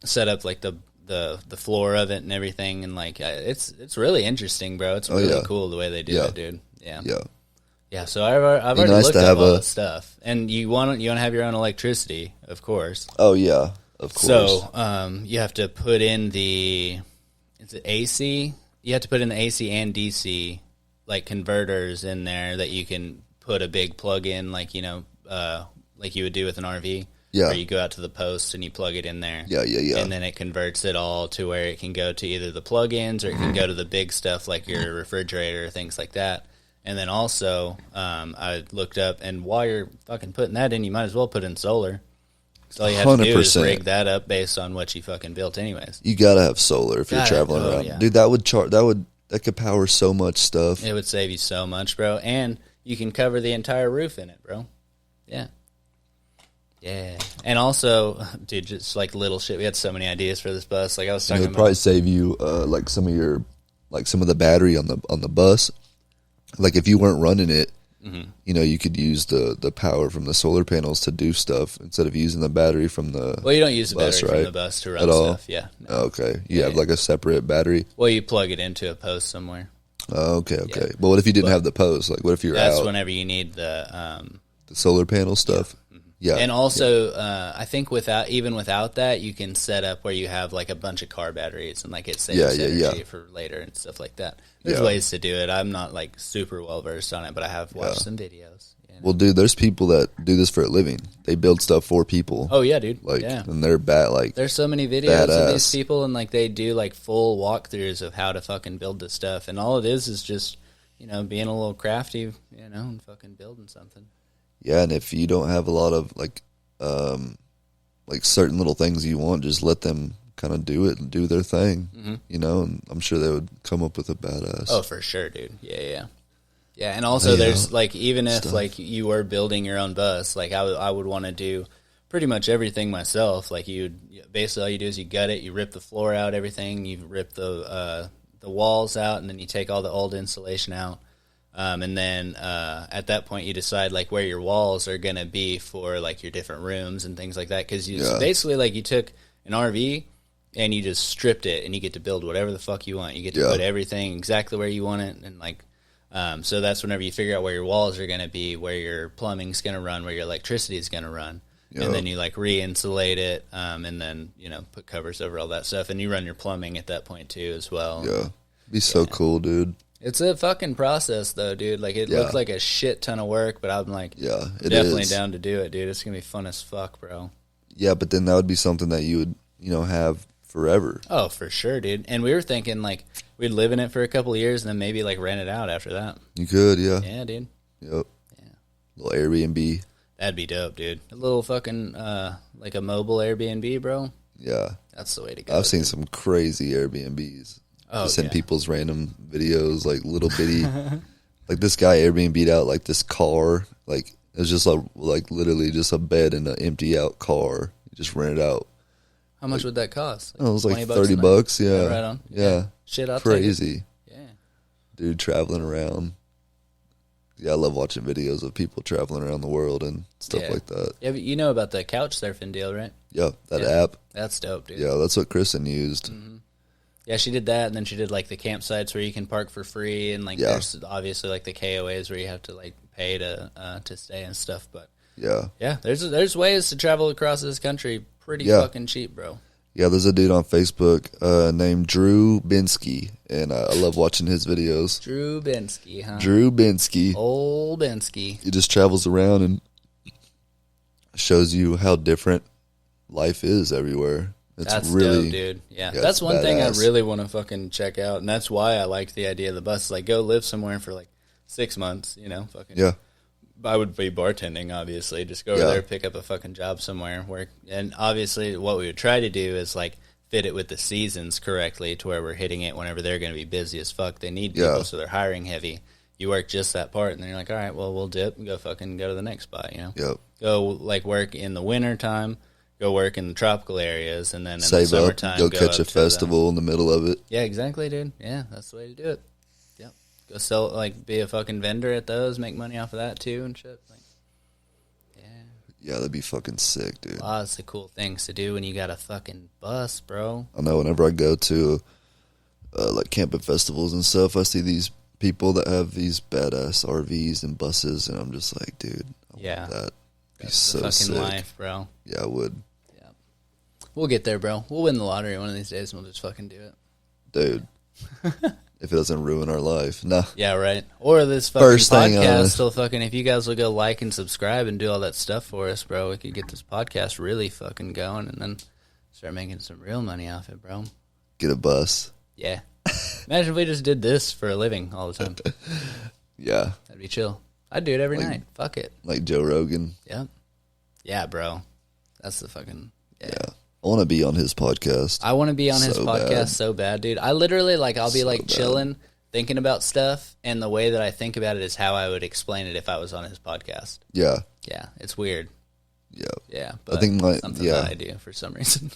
set up like the the floor of it and everything, and like it's really interesting, bro. It's really cool the way they do it, dude. Yeah. So I've already looked up all the stuff, and you want to have your own electricity, of course. Oh yeah, of course. So you have to put in is it AC? You have to put in the AC and DC like converters in there that you can put a big plug in, like like you would do with an RV. Yeah. Where you go out to the post and you plug it in there. Yeah. And then it converts it all to where it can go to either the plug-ins or it can go to the big stuff like your refrigerator or things like that. And then also, I looked up, and while you're fucking putting that in, you might as well put in solar. So all you have 100%. To do is rig that up based on what you fucking built anyways. You gotta have solar if you're traveling around. Yeah. Dude, that could power so much stuff. It would save you so much, bro. And you can cover the entire roof in it, bro. Yeah. Yeah, and also, dude, just like little shit. We had so many ideas for this bus. Like I was talking, it would probably save you like some of the battery on the bus. Like if you weren't running it, you could use the power from the solar panels to do stuff instead of using the battery from the. Well, you don't use the battery from the bus to run stuff. Yeah. No. Okay. You have like a separate battery. Well, you plug it into a post somewhere. Okay. Yeah. But what if you didn't have the post? Like, what if you're out? That's whenever you need the solar panel stuff. Yeah, and also, I think without that, you can set up where you have like a bunch of car batteries and like it saves energy for later and stuff like that. There's ways to do it. I'm not like super well versed on it, but I have watched some videos. Well, dude, there's people that do this for a living. They build stuff for people. Oh yeah, dude. Like, and they're there's so many videos of these people, and like they do like full walkthroughs of how to fucking build this stuff, and all it is just being a little crafty, and fucking building something. Yeah, and if you don't have a lot of like certain little things you want, just let them kind of do it and do their thing, and I'm sure they would come up with a badass. Oh, for sure, dude. Yeah. And also, there's like even if stuff. Like you were building your own bus, like I would want to do pretty much everything myself. Like basically all you do is you gut it, you rip the floor out, everything, you rip the walls out, and then you take all the old insulation out. And then at that point, you decide like where your walls are gonna be for like your different rooms and things like that. Because basically like you took an RV and you just stripped it, and you get to build whatever the fuck you want. You get to put everything exactly where you want it, and like so that's whenever you figure out where your walls are gonna be, where your plumbing's gonna run, where your electricity is gonna run, and then you like re-insulate it, and then put covers over all that stuff, and you run your plumbing at that point too as well. Yeah, be so cool, dude. It's a fucking process, though, dude. Like, it looked like a shit ton of work, but I'm like, definitely down to do it, dude. It's going to be fun as fuck, bro. Yeah, but then that would be something that you would, have forever. Oh, for sure, dude. And we were thinking, like, we'd live in it for a couple of years and then maybe, like, rent it out after that. You could, yeah. Yeah, dude. Yep. Yeah. Little Airbnb. That'd be dope, dude. A little fucking, like a mobile Airbnb, bro. Yeah. That's the way to go. I've seen some crazy Airbnbs. Send people's random videos, like little bitty, like this guy Airbnb'd out like this car, like it was just like literally just a bed in an empty out car. He just rented out. How much would that cost? Like, it was like $30. Yeah, right on. Yeah, shit, I'll crazy. Yeah, dude, traveling around. Yeah, I love watching videos of people traveling around the world and stuff like that. Yeah, but you know about the couch surfing deal, right? Yeah, that app. That's dope, dude. Yeah, that's what Kristen used. Mm-hmm. Yeah, she did that, and then she did, like, the campsites where you can park for free, and, like, there's obviously, like, the KOAs where you have to, like, pay to stay and stuff, but... Yeah, there's ways to travel across this country pretty fucking cheap, bro. Yeah, there's a dude on Facebook named Drew Binsky, and I love watching his videos. Drew Binsky, huh? Drew Binsky. Old Binsky. He just travels around and shows you how different life is everywhere. That's really dope, dude. Yeah, that's one thing I really want to fucking check out, and that's why I like the idea of the bus. Like, go live somewhere for like 6 months, fucking. Yeah. I would be bartending, obviously. Just go over there, pick up a fucking job somewhere, work. And obviously, what we would try to do is like fit it with the seasons correctly, to where we're hitting it whenever they're going to be busy as fuck. They need people, so they're hiring heavy. You work just that part, and then you're like, all right, well, we'll dip and go fucking go to the next spot. Yep. Go like work in the winter time. Go work in the tropical areas, and then in Save the summertime, go catch a festival in the middle of it. Yeah, exactly, dude. Yeah, that's the way to do it. Yep. Go sell, like, be a fucking vendor at those, make money off of that too, and shit. Like, Yeah, that'd be fucking sick, dude. Lots of cool things to do when you got a fucking bus, bro. I know whenever I go to like camping festivals and stuff, I see these people that have these badass RVs and buses, and I'm just like, dude, I want that. Be so fucking sick. life, bro. Yeah, I would. Yeah, we'll get there, bro. We'll win the lottery one of these days, and we'll just fucking do it, dude. If it doesn't ruin our life, no. Yeah, right. Or this fucking First thing, podcast. Still fucking. If you guys will go like and subscribe and do all that stuff for us, bro, we could get this podcast really fucking going, and then start making some real money off it, bro. Get a bus. Yeah. Imagine if we just did this for a living all the time. Yeah. That'd be chill. I'd do it every night. Fuck it. Like Joe Rogan. Yeah. Yeah, bro. That's the fucking... Yeah. I want to be on his podcast. I want to be on his podcast bad. so bad, dude. I literally, like, I'll be, like, bad. chilling, thinking about stuff, and the way that I think about it is how I would explain it if I was on his podcast. Yeah. Yeah, it's weird. Yeah. Yeah, but I think something that I do for some reason.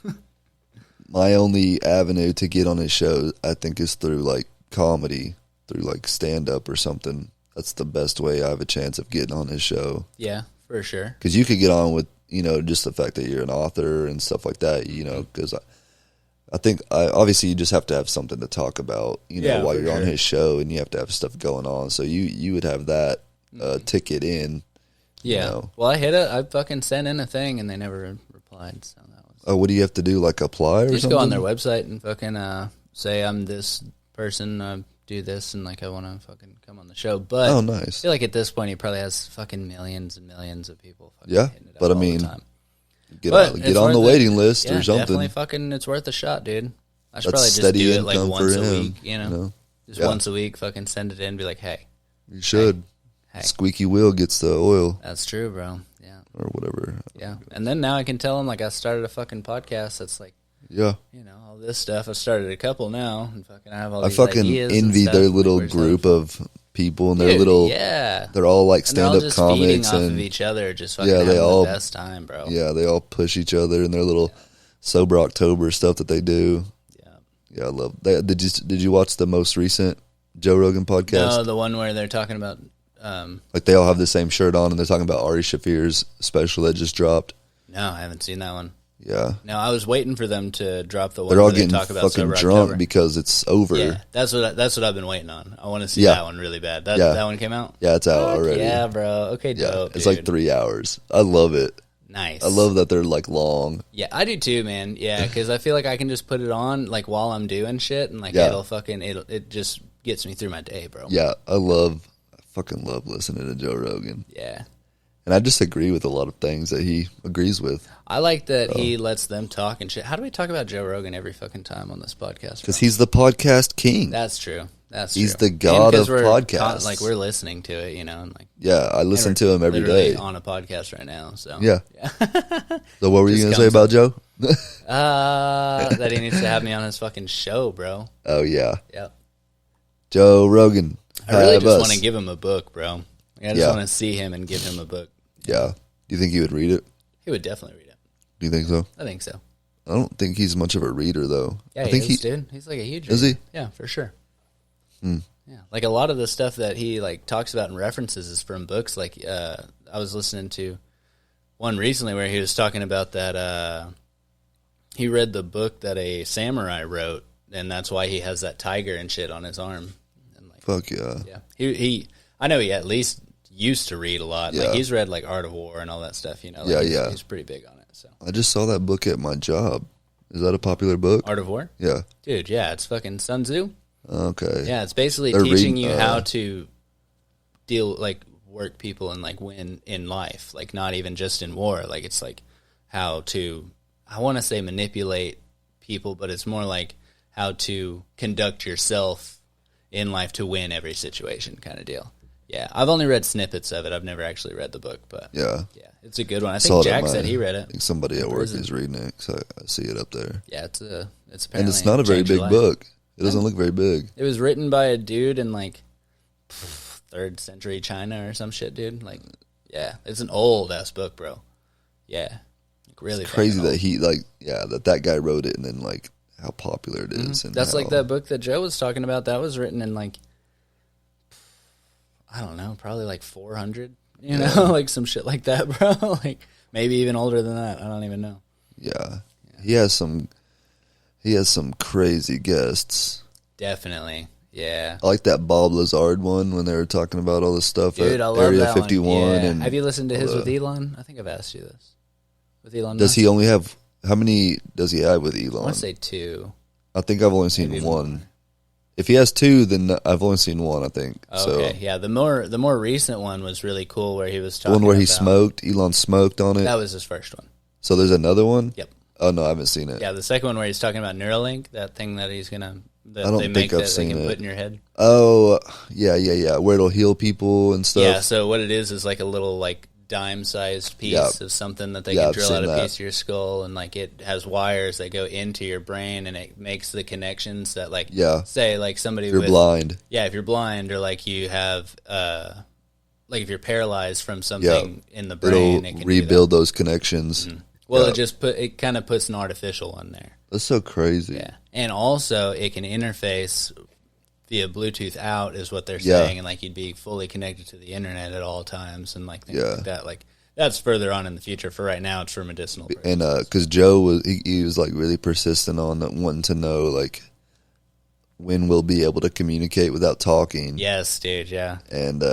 My only avenue to get on his show, I think, is through, like, comedy, through, like, stand-up or something. That's the best way I have a chance of getting on his show. Yeah, for sure. Because you could get on with, you know, just the fact that you're an author and stuff like that, you know, because I think, obviously, you just have to have something to talk about, you know, while you're on his show, and you have to have stuff going on. So you would have that ticket in. Yeah. You know. Well, I fucking sent in a thing, and they never replied, so that was... Oh, what do you have to do, like apply or just something? Go on their website and fucking say I'm this person, do this, and like I want to fucking come on the show. But oh, nice. I feel like at this point he probably has fucking millions and millions of people. Fucking hitting it but I all mean, the time. get on the waiting list or something. Definitely fucking, it's worth a shot, dude. I should That's probably just do it like income once for a him, week, you know? Just once a week, fucking send it in and be like, hey. You should. Hey. Squeaky wheel gets the oil. That's true, bro. Yeah. Or whatever. Yeah. And then now I can tell him, like, I started a fucking podcast that's like, yeah, you know, all this stuff. I've started a couple now, and fucking I have all these I fucking ideas envy and their stuff, little like, group of people and their little, they're all like stand-up just comics feeding off and of each other, just fucking they having all the best time, bro. Yeah, they all push each other and their little sober October stuff that they do. Yeah, I love that. Did you watch the most recent Joe Rogan podcast? No, the one where they're talking about like they all have the same shirt on and they're talking about Ari Shaffir's special that just dropped. No, I haven't seen that one. Yeah. No, I was waiting for them to drop the one They're all where they getting talk about fucking Sober drunk October. because it's over. Yeah, that's what I've been waiting on. I want to see that one really bad. That one came out? Yeah, it's out already. Yeah, bro. Okay, dope, it's dude. like 3 hours. I love it. Nice. I love that they're like long. Yeah, I do too, man. Yeah, because I feel like I can just put it on like while I'm doing shit, and like it just gets me through my day, bro. Yeah, I fucking love listening to Joe Rogan. Yeah. And I just agree with a lot of things that he agrees with. I like that he lets them talk and shit. How do we talk about Joe Rogan every fucking time on this podcast? Because he's the podcast king. That's true. He's the god of podcasts. Like we're listening to it, you know, and like I listen to him every day on a podcast right now. So yeah. So what were you gonna say about Joe? That he needs to have me on his fucking show, bro. Oh yeah. Yep. Joe Rogan. I really just want to give him a book, bro. I just want to see him and give him a book. Yeah. Do you think he would read it? He would definitely read it. Do you think so? I think so. I don't think he's much of a reader, though. Yeah, I think he is, dude. He's like a huge reader. Is he? Yeah, for sure. Yeah, like a lot of the stuff that he like talks about and references is from books. Like I was listening to one recently where he was talking about that he read the book that a samurai wrote, and that's why he has that tiger and shit on his arm. And like, fuck yeah. Yeah, he I know he at least used to read a lot. Yeah. Like he's read like Art of War and all that stuff. You know, like, he's pretty big on it. So I just saw that book at my job. Is that a popular book? Art of War? Yeah. Dude, yeah, it's fucking Sun Tzu. Okay. Yeah, it's basically teaching you how to work people and like win in life, like not even just in war. Like it's like how to, I want to say manipulate people, but it's more like how to conduct yourself in life to win every situation kind of deal. Yeah, I've only read snippets of it. I've never actually read the book, but yeah, it's a good one. I think Jack said he read it. I think somebody at work is reading it, so I see it up there. Yeah, it's apparently, and it's not a very big book. It doesn't look very big. It was written by a dude in like 3rd century China or some shit, dude. Like, yeah, it's an old ass book, bro. Yeah, like really it's crazy that he that guy wrote it, and then like how popular it is. And that's like that book that Joe was talking about. That was written in like, I don't know, probably like 400. You know, like some shit like that, bro. Like Maybe even older than that. I don't even know. Yeah. He has some crazy guests. Definitely. Yeah. I like that Bob Lazard one when they were talking about all this stuff Dude, at I love Area that 51. one. Yeah. And have you listened to his with Elon? I think I've asked you this. With Elon Does Musk? he only have, how many does he have with Elon? I want to say 2. I think I've only seen Maybe one. more. If he has 2, then I've only seen one, I think. Okay, So, yeah. The more recent one was really cool where he was the talking one where he about, smoked, Elon smoked on it. That was his first one. So there's another one? Yep. Oh, no, I haven't seen it. Yeah, the second one where he's talking about Neuralink, that thing that he's gonna I don't they think make I've that they seen can it. put in your head. Oh, yeah. Where it'll heal people and stuff. Yeah, so what it is like a little like dime-sized piece of something that they can I've drill seen out a that. piece of your skull, and like it has wires that go into your brain, and it makes the connections that like say like somebody If you're with blind. Yeah, if you're blind or like you have like if you're paralyzed from something in the brain, It'll it can rebuild those connections. Mm-hmm. Well, it kind of puts an artificial one there. That's so crazy. Yeah, and also it can interface via Bluetooth out, is what they're saying, and like you'd be fully connected to the internet at all times, and like things like that. Like that's further on in the future. For right now, it's for medicinal purposes. And because Joe was he was like really persistent on wanting to know like when we'll be able to communicate without talking. Yes, dude. Yeah, and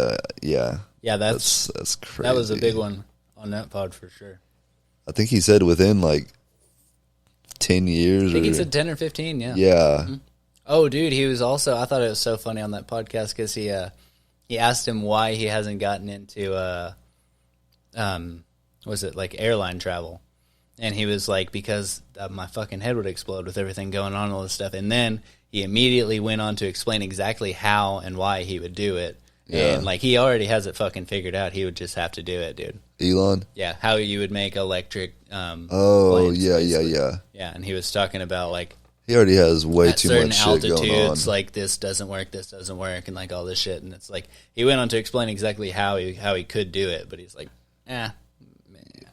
yeah, that's crazy. That was a big one on that pod for sure. I think he said within like 10 years. I think he said 10 or 15. Yeah. Yeah. Mm-hmm. Oh, dude, he was also. I thought it was so funny on that podcast because he asked him why he hasn't gotten into was it like airline travel, and he was like, because my fucking head would explode with everything going on and all this stuff, and then he immediately went on to explain exactly how and why he would do it. Yeah. And like he already has it fucking figured out. He would just have to do it, dude. Elon? Yeah, how you would make electric planes, yeah. Yeah, and he was talking about like he already has way at too certain much shit going on. altitudes, like this doesn't work, and like all this shit, and it's like he went on to explain exactly how he could do it, but he's like,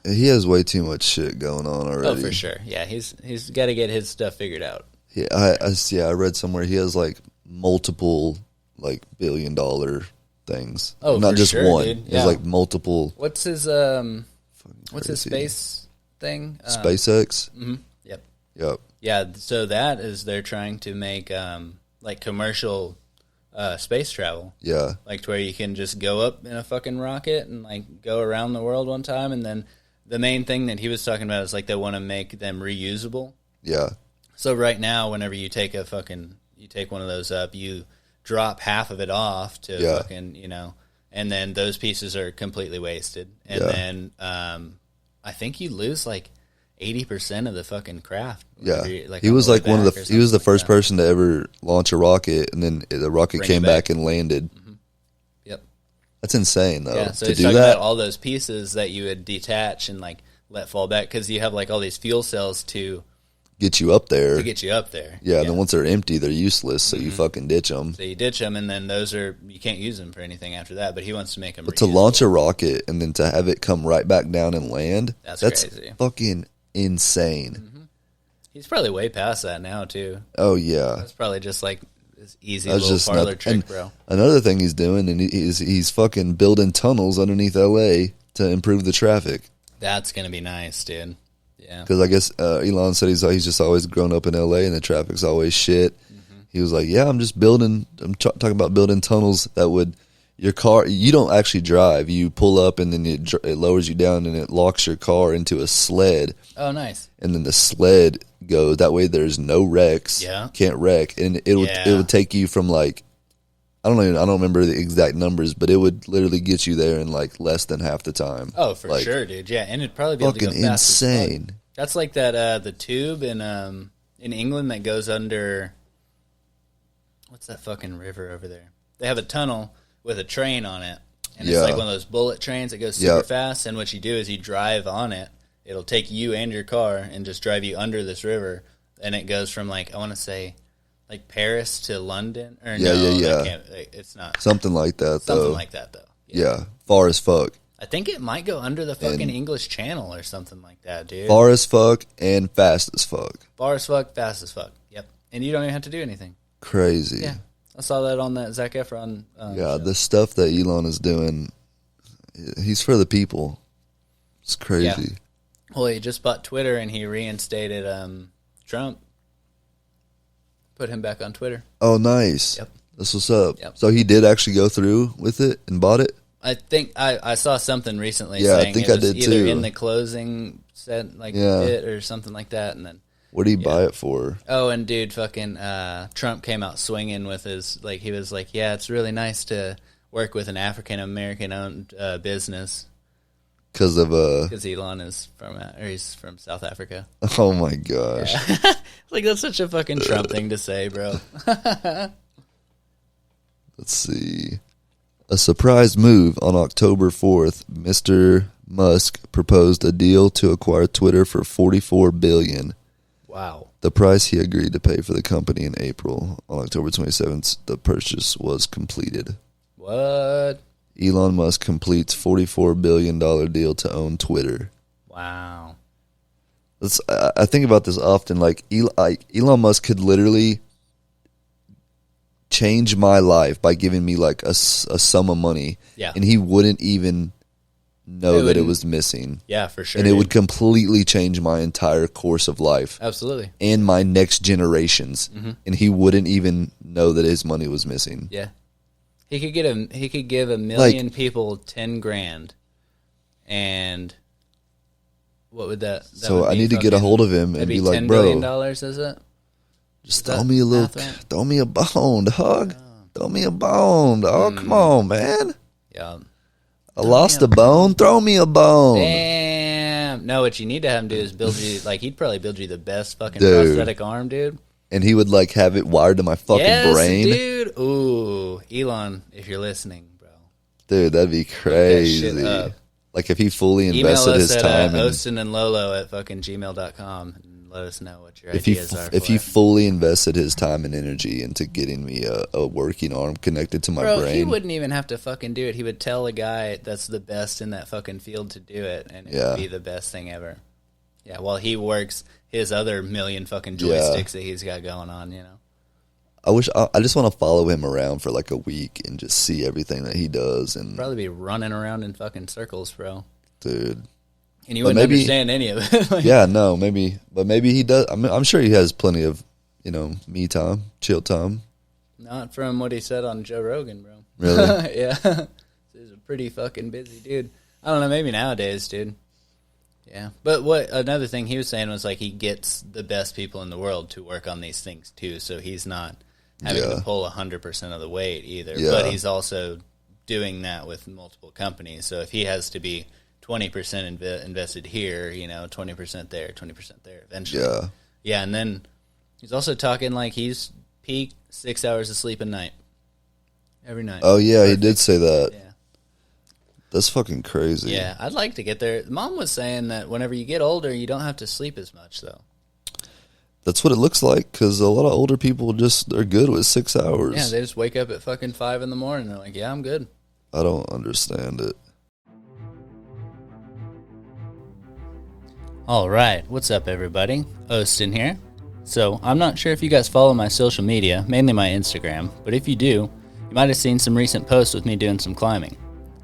he has way too much shit going on already. Oh, for sure. Yeah, he's got to get his stuff figured out. Yeah, I read somewhere he has like multiple like $1 billion things. Oh, not for just sure, one. dude. There's like multiple. What's his space thing? SpaceX. Mm-hmm. Yep. Yep. Yeah. So that is they're trying to make like commercial space travel. Yeah. Like to where you can just go up in a fucking rocket and like go around the world one time, and then the main thing that he was talking about is like they want to make them reusable. Yeah. So right now, whenever you take one of those up, you drop half of it off to fucking, and then those pieces are completely wasted. And then I think you lose like 80% of the fucking craft. Yeah. He was like he was the first person to ever launch a rocket, and then the rocket came back and landed. Mm-hmm. Yep. That's insane though. Yeah, so to he's do talking that, about all those pieces that you would detach and like let fall back, because you have like all these fuel cells to get you up there. Yeah, and then once they're empty, they're useless, so you fucking ditch them. So you ditch them, and then you can't use them for anything after that, but he wants to make them But to launch a rocket and then to have it come right back down and land, that's crazy. Fucking insane. Mm-hmm. He's probably way past that now, too. Oh, yeah. That's probably just like this easy little parlor trick, bro. Another thing he's doing, and he's fucking building tunnels underneath L.A. to improve the traffic. That's going to be nice, dude. Yeah. Because I guess Elon said he's just always grown up in L.A. and the traffic's always shit. Mm-hmm. He was like, yeah, I'm talking about building tunnels that would, your car, you don't actually drive. You pull up and then it lowers you down and it locks your car into a sled. Oh, nice. And then the sled goes, that way there's no wrecks. Yeah. Can't wreck. And it would take you from like, I don't remember the exact numbers, but it would literally get you there in like less than half the time. Oh, for sure, dude. Yeah, and it'd probably be able to go fucking fast insane. As fuck. That's like that the tube in England that goes under, what's that fucking river over there? They have a tunnel with a train on it, and it's like one of those bullet trains that goes super fast, and what you do is you drive on it. It'll take you and your car and just drive you under this river, and it goes from like, I want to say like Paris to London, or it's not. Something like that, though. Something like that, though. Yeah, far as fuck. I think it might go under the fucking English Channel or something like that, dude. Far as fuck and fast as fuck. Far as fuck, fast as fuck. Yep. And you don't even have to do anything. Crazy. Yeah. I saw that on that Zac Efron show. The stuff that Elon is doing, he's for the people. It's crazy. Well, he just bought Twitter and he reinstated Trump. Put him back on Twitter. Oh, nice. Yep. That's what's up. Yep. So he did actually go through with it and bought it? I think I saw something recently Yeah, saying I think it I was did either too. in the closing set, bit or something like that. And then what did he buy it for? Oh, and dude, fucking Trump came out swinging with his, he was like, yeah, it's really nice to work with an African-American owned business. Because Elon is he's from South Africa. Oh my gosh. Yeah. That's such a fucking Trump thing to say, bro. Let's see. A surprise move on October 4th, Mr. Musk proposed a deal to acquire Twitter for $44 billion. Wow. The price he agreed to pay for the company in April. On October 27th, the purchase was completed. What? Elon Musk completes $44 billion deal to own Twitter. Wow. I think about this often. Elon Musk could literally change my life by giving me a sum of money, and he wouldn't even know that it was missing. Yeah, for sure. And it would completely change my entire course of life. Absolutely. And my next generations. Mm-hmm. And he wouldn't even know that his money was missing. Yeah. He could give a million people 10 grand, and what would that so would I need to get a hold of him and be like, bro, $10 billion, is it? Just throw me a bone, dog. Throw me a bone, dog. Come on, man. Yeah. I lost a bone. Throw me a bone. Damn. No, what you need to have him do is build you, he'd probably build you the best fucking prosthetic arm, dude. And he would have it wired to my fucking brain. Dude. Ooh, Elon, if you're listening, bro. Dude, that'd be crazy. If he fully invested his time. Osten and Lolo at fucking gmail.com and let us know what your ideas are. If he fully invested his time and energy into getting me a working arm connected to my brain. He wouldn't even have to fucking do it. He would tell a guy that's the best in that fucking field to do it, and it would be the best thing ever. Yeah, while he works his other million fucking joysticks that he's got going on, I just want to follow him around for a week and just see everything that he does, and probably be running around in fucking circles, bro. Dude. And you wouldn't understand any of it. Yeah, no, maybe. But maybe he does. I'm sure he has plenty of, me time, chill time. Not from what he said on Joe Rogan, bro. Really? Yeah. He's a pretty fucking busy dude. I don't know, maybe nowadays, dude. Yeah. But another thing he was saying was he gets the best people in the world to work on these things too, so he's not having to pull 100% of the weight either. Yeah. But he's also doing that with multiple companies. So if he has to be 20% invested here, 20% there, 20% there eventually. Yeah. Yeah, and then he's also talking he's peak 6 hours of sleep a night. Every night. Oh, yeah, he did say that. Yeah. That's fucking crazy. Yeah, I'd like to get there. Mom was saying that whenever you get older, you don't have to sleep as much, though. That's what it looks like, because a lot of older people they're good with 6 hours. Yeah, they just wake up at fucking 5 in the morning. They're like, yeah, I'm good. I don't understand it. All right, what's up, everybody? Osten here. So, I'm not sure if you guys follow my social media, mainly my Instagram, but if you do, you might have seen some recent posts with me doing some climbing.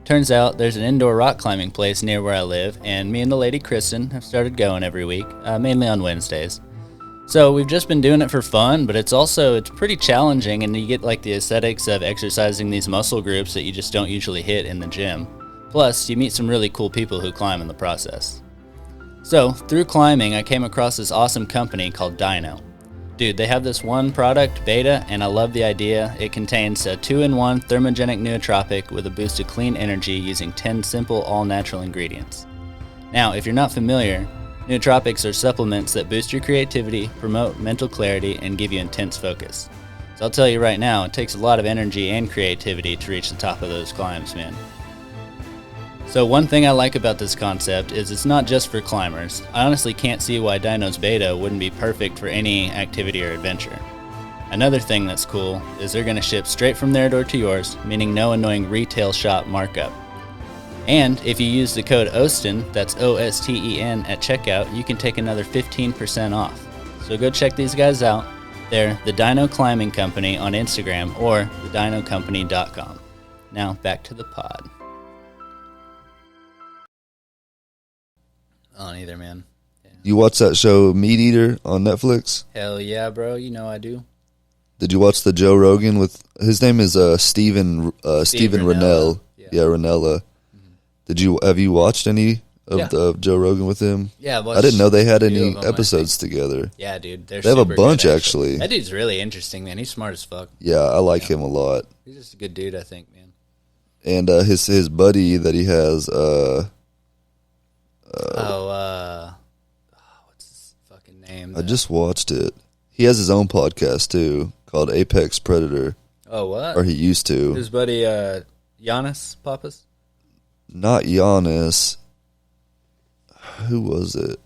Turns out there's an indoor rock climbing place near where I live, and me and the lady Kristen have started going every week, mainly on Wednesdays. So we've just been doing it for fun, but it's pretty challenging, and you get the aesthetics of exercising these muscle groups that you just don't usually hit in the gym. Plus, you meet some really cool people who climb in the process. So, through climbing, I came across this awesome company called Dino. Dude, they have this one product, Beta, and I love the idea. It contains a 2-in-1 thermogenic nootropic with a boost of clean energy using 10 simple, all-natural ingredients. Now, if you're not familiar, nootropics are supplements that boost your creativity, promote mental clarity, and give you intense focus. So I'll tell you right now, it takes a lot of energy and creativity to reach the top of those climbs, man. So one thing I like about this concept is it's not just for climbers. I honestly can't see why Dino's Beta wouldn't be perfect for any activity or adventure. Another thing that's cool is they're going to ship straight from their door to yours, meaning no annoying retail shop markup. And if you use the code OSTEN, that's OSTEN at checkout, you can take another 15% off. So go check these guys out. They're the Dino Climbing Company on Instagram or thedinocompany.com. Now back to the pod. I don't either, man. Yeah. You watch that show Meat Eater on Netflix? Hell yeah, bro. You know I do. Did you watch the Joe Rogan with his name is Stephen Ranell? Yeah, Ranella. Mm-hmm. Have you watched any of the Joe Rogan with him? Yeah, I didn't know they had any episodes together. Yeah, dude, they have a bunch good, actually. That dude's really interesting, man. He's smart as fuck. Yeah, I like him a lot. He's just a good dude, I think, man. And his buddy that he has. What's his fucking name? I just watched it. He has his own podcast too, called Apex Predator. Oh, what? Or he used to. His buddy, Giannis Papas? Not Giannis. Who was it?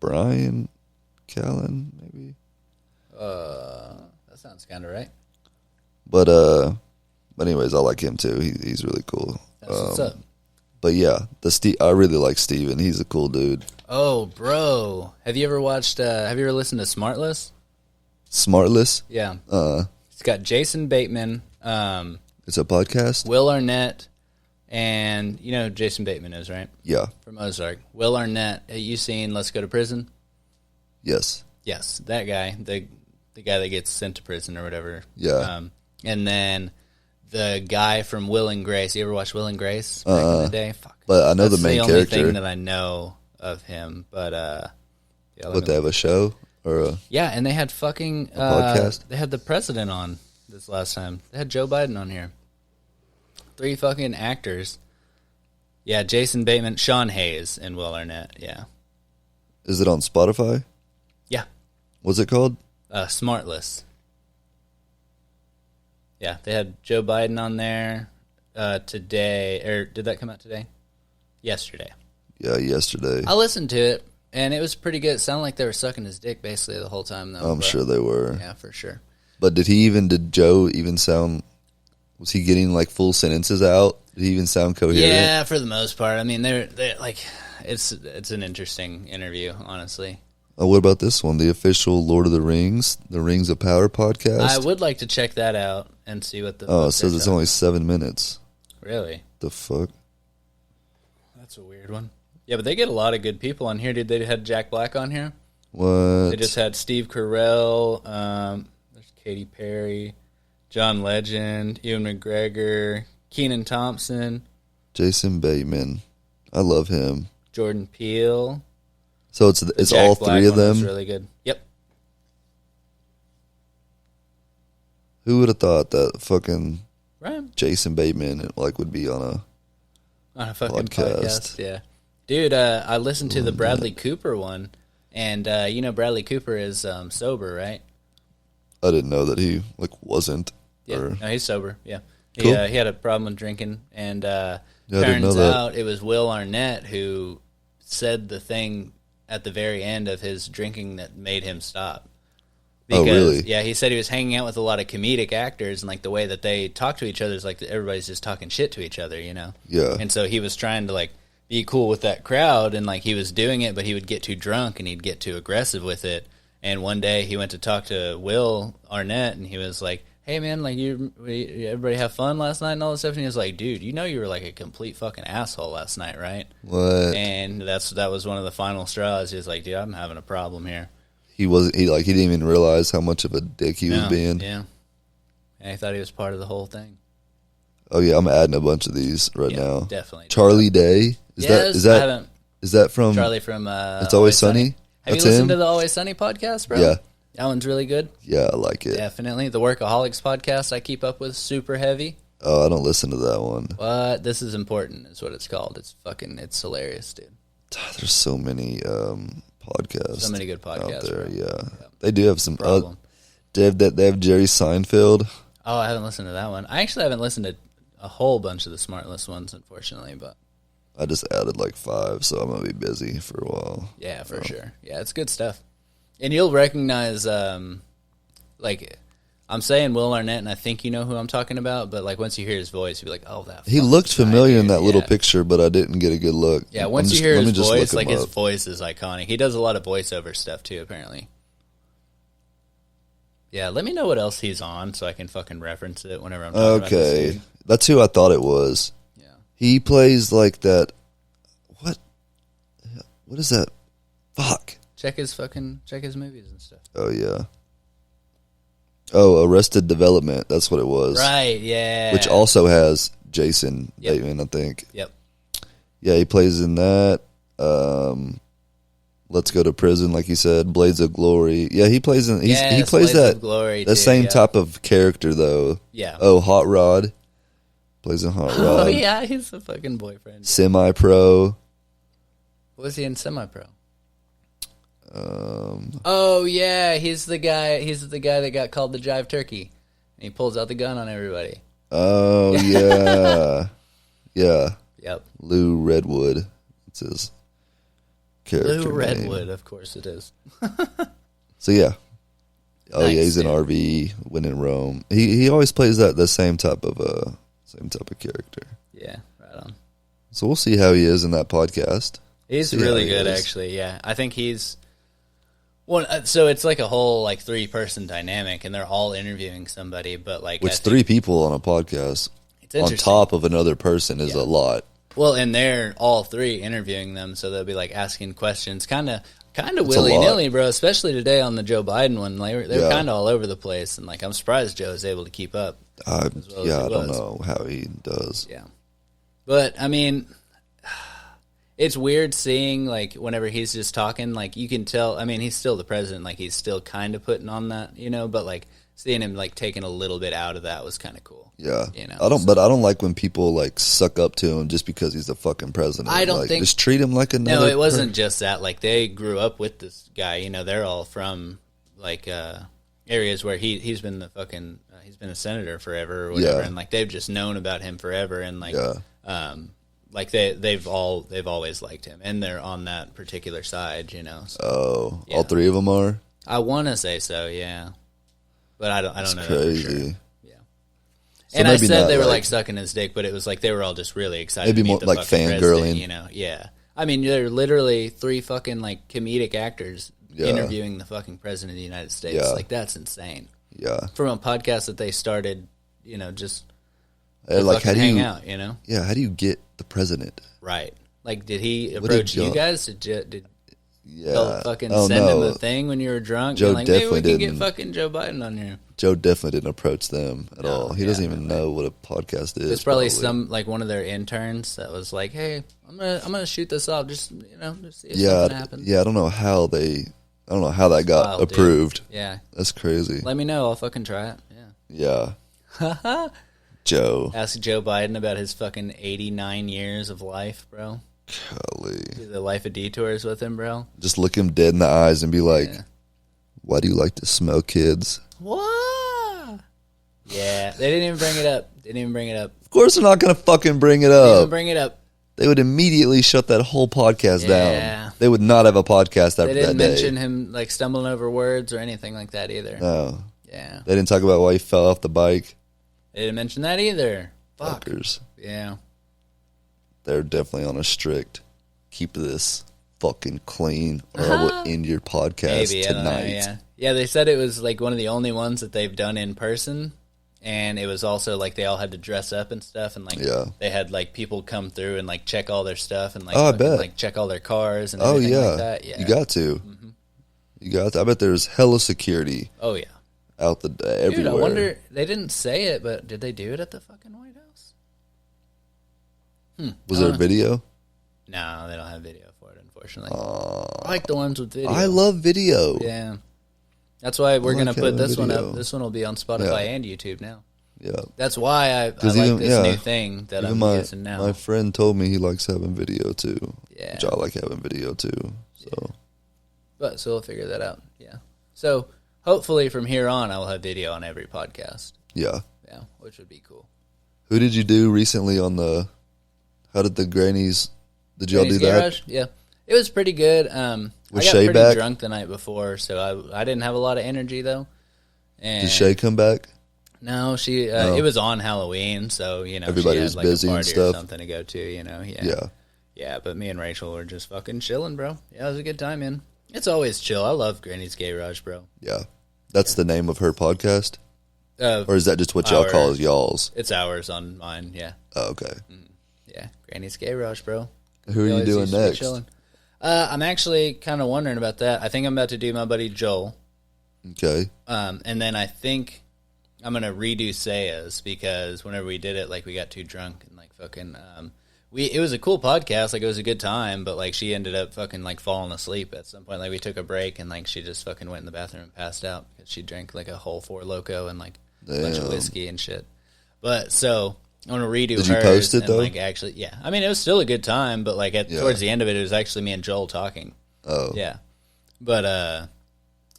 Brian Callen, maybe? That sounds kind of right. But anyways, I like him too. He's really cool. That's what's up. But yeah, I really like Steven. He's a cool dude. Oh, bro. Have you ever listened to Smartless? Smartless? Yeah. It's got Jason Bateman. It's a podcast? Will Arnett. And you know who Jason Bateman is, right? Yeah. From Ozark. Will Arnett. Have you seen Let's Go to Prison? Yes. Yes, that guy. The guy that gets sent to prison or whatever. Yeah. And then the guy from Will and Grace. You ever watch Will and Grace back in the day? Fuck. But I know the main character. That's the only thing that I know of him. But yeah. But they have a show or yeah, and they had fucking podcast. They had the president on this last time. They had Joe Biden on here. 3 fucking actors. Yeah, Jason Bateman, Sean Hayes, and Will Arnett. Yeah. Is it on Spotify? Yeah. What's it called? Smartless. Yeah, they had Joe Biden on there today. Or did that come out today? Yesterday. Yeah, yesterday. I listened to it, and it was pretty good. It sounded like they were sucking his dick basically the whole time, though. I'm sure they were. Yeah, for sure. But did Joe even sound... Was he getting like full sentences out? Did he even sound coherent? Yeah, for the most part. I mean, they're like, it's an interesting interview, honestly. Oh, what about this one? The official Lord of the Rings of Power podcast? I would like to check that out and see what the... Oh, it says it's only 7 minutes. Really? The fuck? That's a weird one. Yeah, but they get a lot of good people on here. Dude, they had Jack Black on here. What? They just had Steve Carell. There's Katy Perry. John Legend, Ewan McGregor, Kenan Thompson, Jason Bateman. I love him. Jordan Peele. So it's all Black 3 of them? Really good. Yep. Who would have thought that fucking right. Jason Bateman would be on a fucking podcast? Yeah. Dude, I listened to the Bradley Cooper one, and you know Bradley Cooper is sober, right? I didn't know that he wasn't. Yeah, no, he's sober. Yeah, cool. He had a problem with drinking, and turns out it was Will Arnett who said the thing at the very end of his drinking that made him stop. Because, really? Yeah, he said he was hanging out with a lot of comedic actors, and like the way that they talk to each other is like everybody's just talking shit to each other, you know? Yeah. And so he was trying to like be cool with that crowd, and like he was doing it, but he would get too drunk and he'd get too aggressive with it. And one day he went to talk to Will Arnett, and he was like, hey, man, like, everybody have fun last night and all this stuff? And he was like, dude, you know you were, like, a complete fucking asshole last night, right? What? And that was one of the final straws. He was like, dude, I'm having a problem here. He didn't even realize how much of a dick he was being. Yeah. And he thought he was part of the whole thing. Oh, yeah, I'm adding a bunch of these now. Definitely. Charlie Day? Is that from... Charlie from... It's Always Sunny? Have you listened to the Always Sunny podcast, bro? Yeah. That one's really good. Yeah, I like it. Definitely. The Workaholics podcast I keep up with, super heavy. Oh, I don't listen to that one. But This Is Important is what it's called. It's hilarious, dude. There's so many podcasts. So many good podcasts out there, bro. Yeah. They do have some... They have Jerry Seinfeld. Oh, I haven't listened to that one. I actually haven't listened to a whole bunch of the Smartless ones, unfortunately, but... I just added 5, so I'm going to be busy for a while. Yeah, for sure. Yeah, it's good stuff. And you'll recognize, I'm saying Will Arnett, and I think you know who I'm talking about, but, once you hear his voice, you'll be like, oh, that he looked familiar in that little picture, but I didn't get a good look. Yeah, once you hear his voice, his voice is iconic. He does a lot of voiceover stuff, too, apparently. Yeah, let me know what else he's on so I can fucking reference it whenever I'm talking about this dude. That's who I thought it was. Yeah. He plays that... What What is that? Fuck. Check his movies and stuff. Oh, yeah. Oh, Arrested Development. That's what it was. Right, yeah. Which also has Jason Bateman, I think. Yep. Yeah, he plays in that. Let's Go to Prison, like you said. Blades of Glory. Yeah, he plays in. He plays Blades that. Of Glory the too, same type of character, though. Yeah. Oh, Hot Rod. Plays in Hot Rod. Oh yeah, he's a fucking boyfriend. Semi-Pro. What was he in Semi-Pro? Oh yeah, he's the guy. He's the guy that got called the Jive Turkey. And he pulls out the gun on everybody. Oh yeah, yeah. Yep. Lou Redwood. It's his character Lou Redwood, name. of course it is. So yeah. Oh Nice, yeah, he's in dude. RV, When in Rome. He always plays the same type of character. Yeah, right on. So we'll see how he is in that podcast. He's See really how he good, is. actually. Yeah, I think he's one. So it's like a whole like 3-person dynamic, and they're all interviewing somebody. But like, Which 3 people on a podcast it's on interesting. top of another person is Yeah. a lot. Well, and they're all 3 interviewing them, so they'll be like asking questions, kind of a willy lot. nilly, bro. Especially today on the Joe Biden one, they were Yeah. kind of all over the place, and like I'm surprised Joe was able to keep up. I as well as I he don't was. know how he does. Yeah, but I mean, it's weird seeing like whenever he's just talking, like you can tell. I mean, he's still the president, like he's still kind of putting on that, but like seeing him like taking a little bit out of that was kind of cool. Yeah, I don't like when people like suck up to him just because he's the fucking president. I don't like, think just treat him like another. No, it wasn't just that. Like they grew up with this guy. They're all from like areas where he's been the fucking he's been a senator forever or whatever, Yeah. and like they've just known about him forever, and like like they've always liked him, and they're on that particular side, So, yeah. All 3 of them are. I want to say so, yeah, but I don't know. It's that crazy. for sure. So And I maybe said not, they were like- like sucking his dick, but it was like they were all just really excited. Maybe to meet more the like fucking fangirling. president, Yeah, I mean, they're literally 3 fucking like comedic actors Yeah. interviewing the fucking president of the United States. Yeah. Like that's insane. Yeah, From a podcast that they started, just and to like how fucking do hang you? out, Yeah, how do you get the president? Right? Like, did he What approach did you Joe- guys? Did Yeah, y'all fucking oh, send him no. a thing when you were drunk? Joe You're like, maybe we definitely can get didn't. fucking Joe Biden on here. Joe definitely didn't approach them at all. He doesn't even right. know what a podcast is. It's probably some like one of their interns that was like, "Hey, I'm gonna shoot this off. Just just see if something happens." Yeah, I don't know how that got Wild, dude. approved. Yeah, That's crazy. let me know. I'll fucking try it. Yeah. Yeah. Joe. Ask Joe Biden about his fucking 89 years of life, bro. Golly. Do the life of detours with him, bro. Just look him dead in the eyes and be like, Yeah. why do you like to smell kids? What? Yeah, they didn't even bring it up. Of course they're not going to fucking bring it They didn't up. even bring it up. They would immediately shut that whole podcast Yeah. down. They would not have a podcast after They didn't that day. mention him like stumbling over words or anything like that either. No. Yeah, They didn't talk about why he fell off the bike. they didn't mention that either. Fuck. Fuckers. Yeah. They're definitely on a strict, keep this fucking clean or I will end your podcast Maybe, I don't know, tonight. yeah, they said it was like one of the only ones that they've done in person, and it was also like they all had to dress up and stuff, and like Yeah. they had like people come through and like check all their stuff and like Oh, I fucking, bet. like check all their cars and Oh, everything yeah. like that. Yeah, You got to. Mm-hmm. You got to. I bet there's hella security oh yeah, out everywhere. dude. I wonder. They didn't say it, but did they do it at the fucking White House? Was there a video? No, they don't have video for it, unfortunately. I like the ones with video. I love video. Yeah, that's why we're like gonna put having this one video. up. This one will be on Spotify Yeah. and YouTube now. Yeah. That's why I like even- this yeah. new thing that Even I'm my, using now. my friend told me he likes having video too. Yeah. Which I like having video too. So But so we'll figure that out. Yeah. So hopefully from here on, I will have video on every podcast. yeah. Yeah, which would be cool. Who did you do recently on the? How did the grannies? Did y'all Granny's do that? Garage? Yeah, it was pretty good. I Was got Shay pretty back? drunk the night before, so I didn't have a lot of energy though. And Did Shay come back? No, she. No. It was on Halloween, so Everybody she was had like busy a and party or stuff. something to go to. Yeah. Yeah. Yeah, but me and Rachel were just fucking chilling, bro. Yeah, it was a good time, man. It's always chill. I love Granny's Garage, bro. Yeah. That's the name of her podcast, Uh, or is that just what y'all Our- call as y'all's? It's ours on mine, yeah. Oh, okay. Yeah, Granny's Garage, bro. Who are We you always doing used to be next? chilling. I'm actually kind of wondering about that. I think I'm about to do my buddy Joel. Okay. And then I think I'm going to redo Saya's because whenever we did it, like, we got too drunk and, like, fucking, it was a cool podcast. Like, it was a good time, but, like, she ended up fucking, like, falling asleep at some point. Like, we took a break and, like, she just fucking went in the bathroom and passed out because she drank, like, a whole Four Loko and, like, a bunch of whiskey and shit. But, so, I want to redo hers. Did you post it, though? Like, actually, yeah. I mean, it was still a good time, but, like, towards the end of it, it was actually me and Joel talking. Oh. Yeah. But,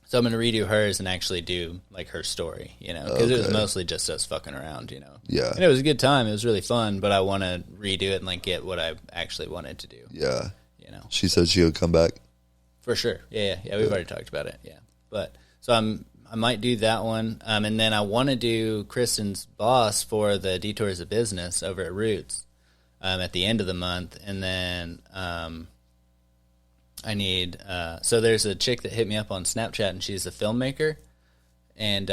so I'm going to redo hers and actually do, like, her story, you know, because it was mostly just us fucking around, you know. Yeah. And it was a good time. It was really fun, but I want to redo it and, like, get what I actually wanted to do. Yeah. You know. She said she would come back. For sure. Yeah, we've already talked about it, yeah. But, so I might do that one, and then I want to do Kristen's boss for the Detours of Business over at Roots at the end of the month, and then I need so there's a chick that hit me up on Snapchat, and she's a filmmaker, and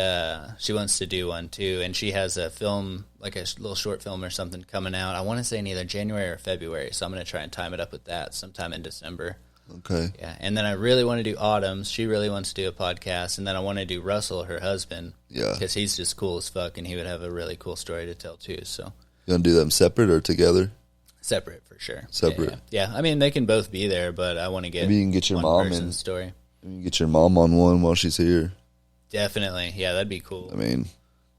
she wants to do one too, and she has a film, like a little short film or something coming out. I want to say in either January or February, so I'm going to try and time it up with that sometime in December. Okay. Yeah, and then I really want to do Autumn's. She really wants to do a podcast, and then I want to do Russell, her husband. Yeah. Because he's just cool as fuck, and he would have a really cool story to tell too. So You want to do them separate or together? separate for sure. Separate. Yeah. I mean, they can both be there, but I want to get Maybe you can get your one mom person's story. You can get your mom on one while she's here. Definitely. Yeah, that'd be cool. I mean,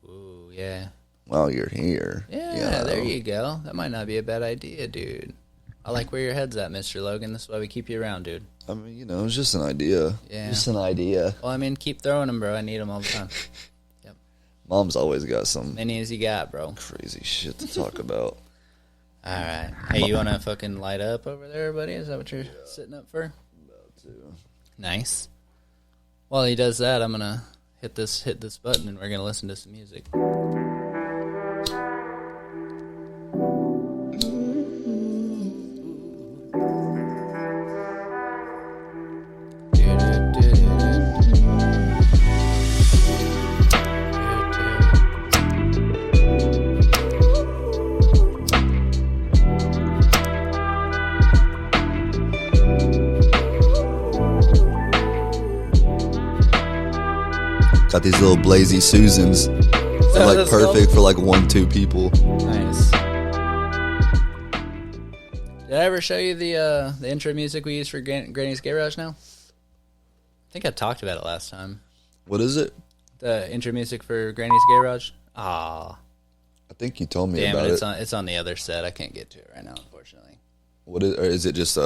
Ooh, yeah. while you're here. Yeah, there you go. That might not be a bad idea, dude. I like where your head's at, Mr. Logan. This is why we keep you around, dude. I mean, you know, it's just an idea. Yeah. Just an idea. Well, I mean, keep throwing them, bro. I need them all the time. Yep. Mom's always got some Many as you got, bro. crazy shit to talk about. All right. Hey, you want to fucking light up over there, buddy? Is that what you're sitting up for? About to. Nice. While he does that, I'm going to hit this button, and we're going to listen to some music. Got these little Blazy Susans. They're like perfect for like 1-2 people. Nice. Did I ever show you the intro music we use for Granny's Garage now? I think I talked about it last time. What is it? The intro music for Granny's Garage? Ah. I think you told me Damn about it. it. It's on the other set. I can't get to it right now, unfortunately. What is, or is it just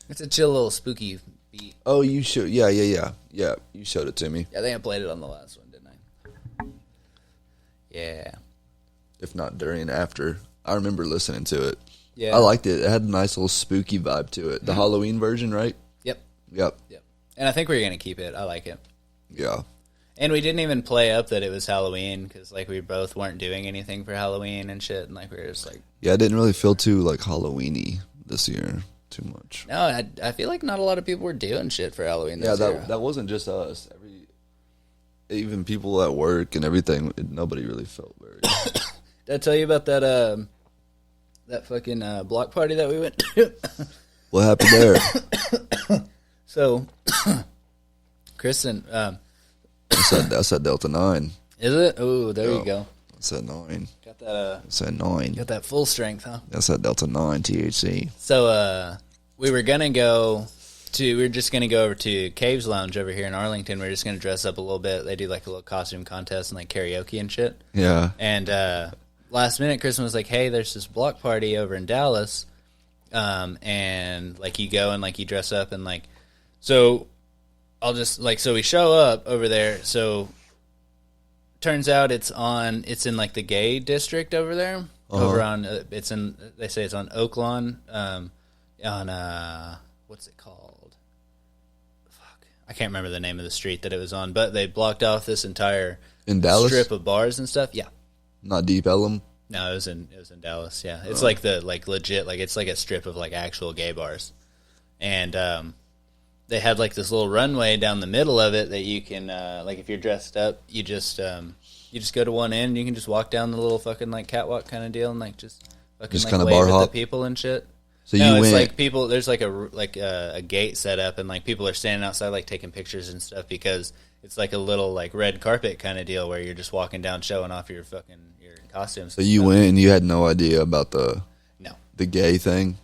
It's a chill little spooky beat. Oh, you showed. Yeah. You showed it to me. Yeah, I think I played it on the last one, didn't I? Yeah. If not during, after. I remember listening to it. Yeah. I liked it. It had a nice little spooky vibe to it. The Halloween version, right? Yep. Yep. And I think we're going to keep it. I like it. Yeah. And we didn't even play up that it was Halloween because, like, we both weren't doing anything for Halloween and shit. And, like, we were just like... Yeah, I didn't really feel too, like, Halloween-y this year. Too much. No, I feel like not a lot of people were doing shit for Halloween this year. That wasn't just us. Even people at work and everything, nobody really felt very... Did I tell you about that fucking block party that we went to? What happened there? So, Kristen... I said Delta 9. Is it? Oh, there you go. I said 9. Got that. I said 9. Got that full strength, huh? I said Delta 9 THC. So, we were just gonna go over to Caves Lounge over here in Arlington. We are just gonna dress up a little bit. They do like a little costume contest and like karaoke and shit. Yeah. And last minute, Kristen was like, "Hey, there's this block party over in Dallas, and like you go and like you dress up and like so." I'll just like so we show up over there. So turns out it's in like the gay district over there. Over on they say it's on Oaklawn, on what's it called? Fuck, I can't remember the name of the street that it was on, but they blocked off this entire in Dallas strip of bars and stuff. Yeah, not Deep Ellum. No, it was in Dallas. Yeah, it's like the like legit like it's like a strip of like actual gay bars, and they had like this little runway down the middle of it that you can like if you're dressed up, you just go to one end, and you can just walk down the little fucking like catwalk kind of deal, and like just fucking just like kind of wave bar at hop the people and shit. So no, you it's went. like people. There's like a gate set up, and like people are standing outside, like taking pictures and stuff because it's like a little like red carpet kind of deal where you're just walking down, showing off your costumes. So you went and you had no idea about the gay thing.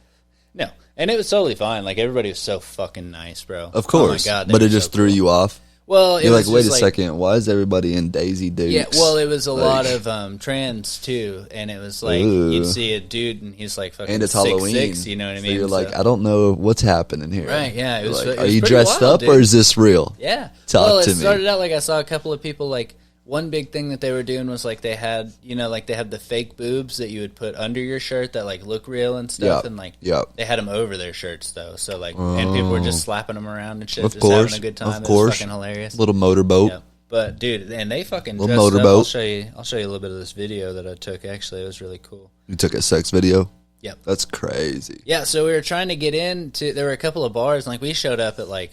No, and it was totally fine. Like everybody was so fucking nice, bro. Of course, oh my God, but it just threw you off. Well, you're like, wait a second, why is everybody in Daisy Dukes? Yeah, well, it was a lot of trans too, and it was like you'd see a dude and he's like fucking and it's 6'6", Halloween. you know what I So mean? you're like, I don't know what's happening here. Right? Yeah, it was. Like, it are was you pretty dressed wild, up dude. or is this real? Yeah. Talk to me. It started out like I saw a couple of people like. One big thing that they were doing was like they had, like they had the fake boobs that you would put under your shirt that like look real and stuff, and like they had them over their shirts though. So like, and people were just slapping them around and shit, just having a good time. It was fucking hilarious. Little motorboat. Yeah. But dude, and they fucking little dressed motorboat. up. I'll show you a little bit of this video that I took. Actually, it was really cool. You took a sex video? Yep. That's crazy. Yeah. So we were trying to get into. There were a couple of bars, and like we showed up at like.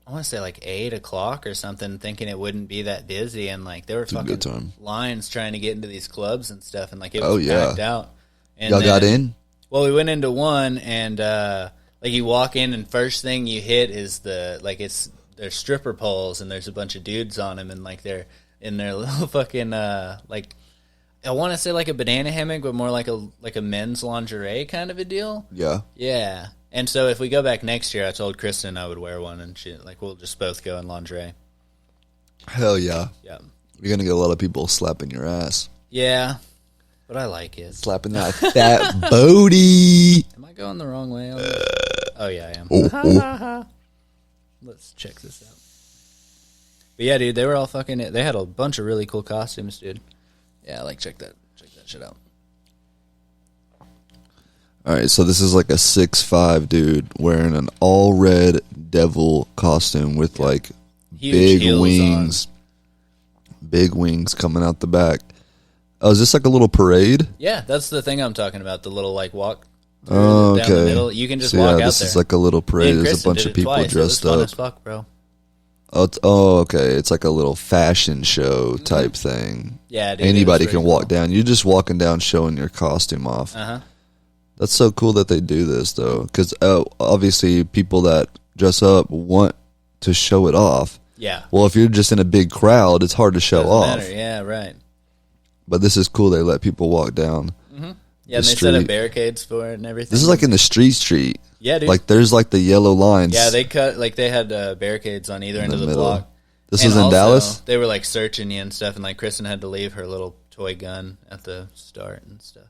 I want to say like 8 o'clock or something, thinking it wouldn't be that busy, and like there were fucking lines trying to get into these clubs and stuff, and like it was packed out. And y'all got in? Well, we went into one, and like you walk in, and first thing you hit is there's stripper poles, and there's a bunch of dudes on them, and like they're in their little fucking like I want to say like a banana hammock, but more like a men's lingerie kind of a deal. Yeah. Yeah. And so if we go back next year, I told Kristen I would wear one, and we'll just both go in lingerie. Hell yeah. Yeah. You're going to get a lot of people slapping your ass. Yeah. But I like it. Slapping that fat booty. Am I going the wrong way? Oh, yeah, I am. Let's check this out. But yeah, dude, they were all fucking... They had a bunch of really cool costumes, dude. Yeah, like, check that shit out. All right, so this is like a 6'5" dude wearing an all red devil costume with like huge big wings. On. Big wings coming out the back. Oh, is this like a little parade? Yeah, that's the thing I'm talking about. The little like walk down the middle. You can just walk out there. This is like a little parade. There's a bunch of people dressed up. Fun as fuck, bro. Oh, okay. It's like a little fashion show type thing. Yeah, dude, anybody can walk down. You're just walking down showing your costume off. Uh-huh. That's so cool that they do this, though, because obviously people that dress up want to show it off. Yeah. Well, if you're just in a big crowd, it's hard to show off. Matter. Yeah, right. But this is cool. They let people walk down. Mm-hmm. Yeah, and they set up barricades for it and everything. This is like in the street. Yeah, dude. Like there's like the yellow lines. Yeah, they had barricades on either end of the block. This was in Dallas? They were like searching you and stuff, and like Kristen had to leave her little toy gun at the start and stuff.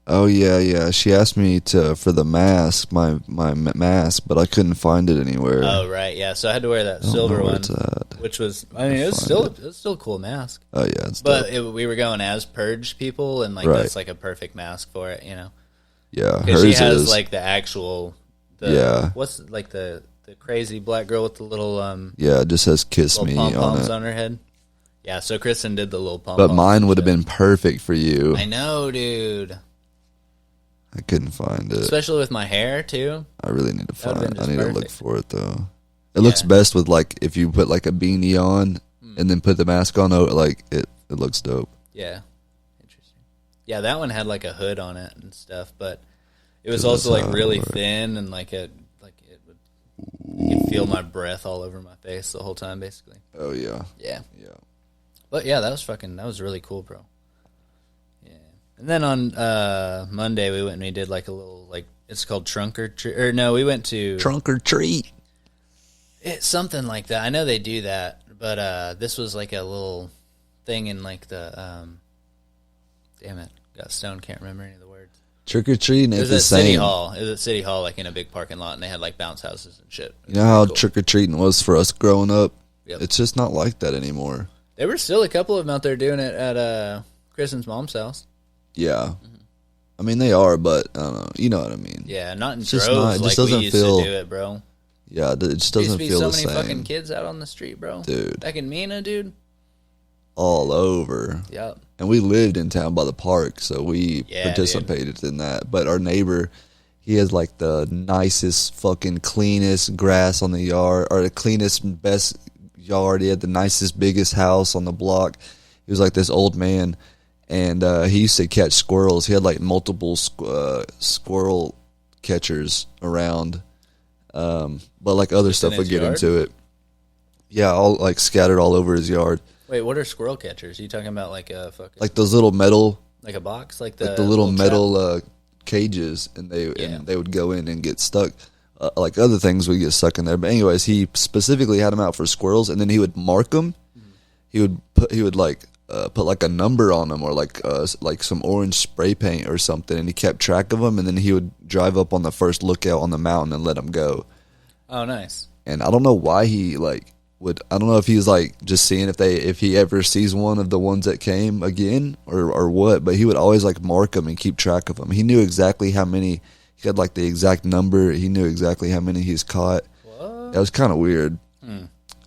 Oh yeah. She asked me for the mask, my mask, but I couldn't find it anywhere. Oh right, yeah. So I had to wear that silver one, which was, I mean, it was still a cool mask. Oh yeah, but we were going as purge people, and like that's like a perfect mask for it, you know. Yeah, because she has like the actual, what's like the crazy black girl with the little it just says "kiss me" pom-poms on her head. Yeah, so Kristen did the little pom-poms. But mine would have been perfect for you. I know, dude. I couldn't find it. Especially with my hair, too. I really need to find it. I need to look for it, though. It looks best with, like, if you put, like, a beanie on and then put the mask on, like, it looks dope. Yeah. Interesting. Yeah, that one had, like, a hood on it and stuff, but it was also, like, really thin and, like, you could feel my breath all over my face the whole time, basically. Oh, yeah. Yeah. But, yeah, that was really cool, bro. And then on Monday, we went and we did like a little, like, it's called Trunk or Treat. Or no, we went to... Trunk or Treat. It's something like that. I know they do that, but this was like a little thing in like the... damn it. Got stoned, can't remember any of the words. Trick or Treat, it's the same. City Hall. It was at City Hall, like in a big parking lot, and they had like bounce houses and shit. You know how trick or treating was for us growing up? Yep. It's just not like that anymore. There were still a couple of them out there doing it at Kristen's mom's house. Yeah. I mean, they are, but I don't know. You know what I mean. Yeah, not in it's droves just not, it just like doesn't we used feel, to do it, bro. Yeah, it just doesn't feel the same. There used to be so many fucking kids out on the street, bro. Dude. Back in Mina, dude. All over. Yep. And we lived in town by the park, so we participated in that. But our neighbor, he has like the nicest, fucking cleanest grass on the yard, or the cleanest, best yard. He had the nicest, biggest house on the block. He was like this old man. And he used to catch squirrels. He had like multiple squirrel catchers around, but like other Just stuff would get yard? into it. Yeah, all like scattered all over his yard. Wait, what are squirrel catchers? Are you talking about like a fucking Like those little metal, like a box, like the little trap? metal cages, and they would go in and get stuck. Like other things would get stuck in there. But anyways, he specifically had them out for squirrels, and then he would mark them. He would put like a number on them, or like some orange spray paint or something, and he kept track of them. And then he would drive up on the first lookout on the mountain and let them go. Oh, nice. And I don't know why he I don't know if he's like just seeing if he ever sees one of the ones that came again or what, but he would always like mark them and keep track of them. He knew exactly how many. He had like the exact number. He knew exactly how many he's caught. What? That was kind of weird.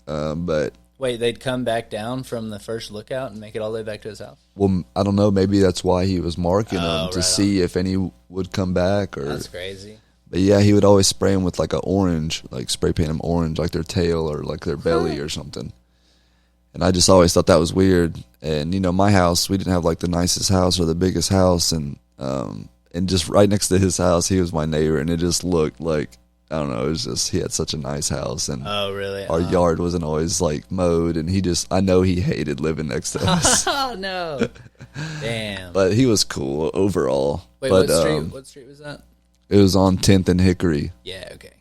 But wait, they'd come back down from the first lookout and make it all the way back to his house? well, I don't know. Maybe that's why he was marking them to right see if any would come back. Or That's crazy. But yeah, he would always spray them with like an orange, like spray paint them orange, like their tail or like their belly or something. And I just always thought that was weird. And you know, my house, we didn't have like the nicest house or the biggest house, and just right next to his house, he was my neighbor, and it just looked like, I don't know, it was just, he had such a nice house, and Oh, really? our yard wasn't always like mowed, and I know he hated living next to us. Oh, no. Damn. But he was cool overall. Wait, but, what street was that? It was on 10th and Hickory, Yeah, okay.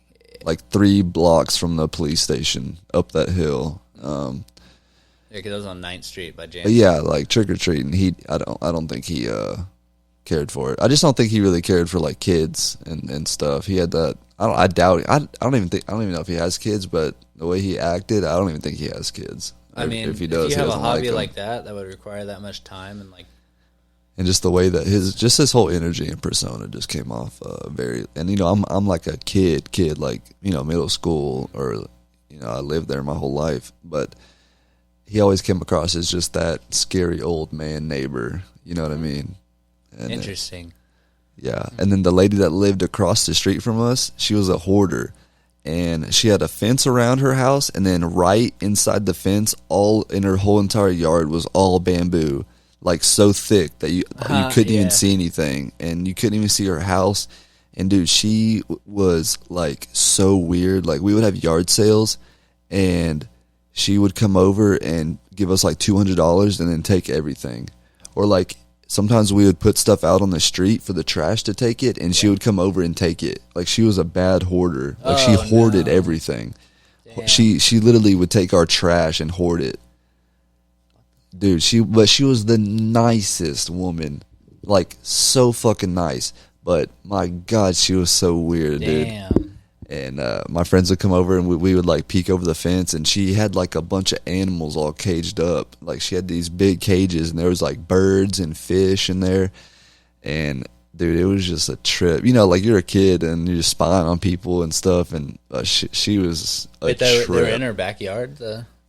like 3 blocks from the police station up that hill. Yeah, because I was on 9th Street by James. But yeah, like trick or treating, I don't think he cared for it. I just don't think he really cared for like kids and stuff. He had that. I doubt it. I don't even know if he has kids, but the way he acted, I don't even think he has kids. I mean, if he does, if you have he a doesn't hobby them. like that would require that much time and like. And just the way that his whole energy and persona just came off very. And you know, I'm like a kid, like, you know, middle school, or you know, I lived there my whole life, but he always came across as just that scary old man neighbor. You know what I mean? And Interesting. yeah. And then the lady that lived across the street from us, she was a hoarder. And she had a fence around her house, and then right inside the fence, all in her whole entire yard was all bamboo, like so thick that you couldn't even see anything, and you couldn't even see her house. And dude, she was like so weird. Like, we would have yard sales, and she would come over and give us like $200 and then take everything. Or like, sometimes we would put stuff out on the street for the trash to take it, and she would come over and take it. Like, she was a bad hoarder. Like, she hoarded everything. Damn. She literally would take our trash and hoard it. Dude, she was the nicest woman. Like, so fucking nice. But my God, she was so weird, Damn. dude. And my friends would come over, and we would like peek over the fence, and she had like a bunch of animals all caged up. Like, she had these big cages, and there was like birds and fish in there. And dude, it was just a trip. You know, like, you're a kid and you're just spying on people and stuff. And she was a trip. They were in her backyard.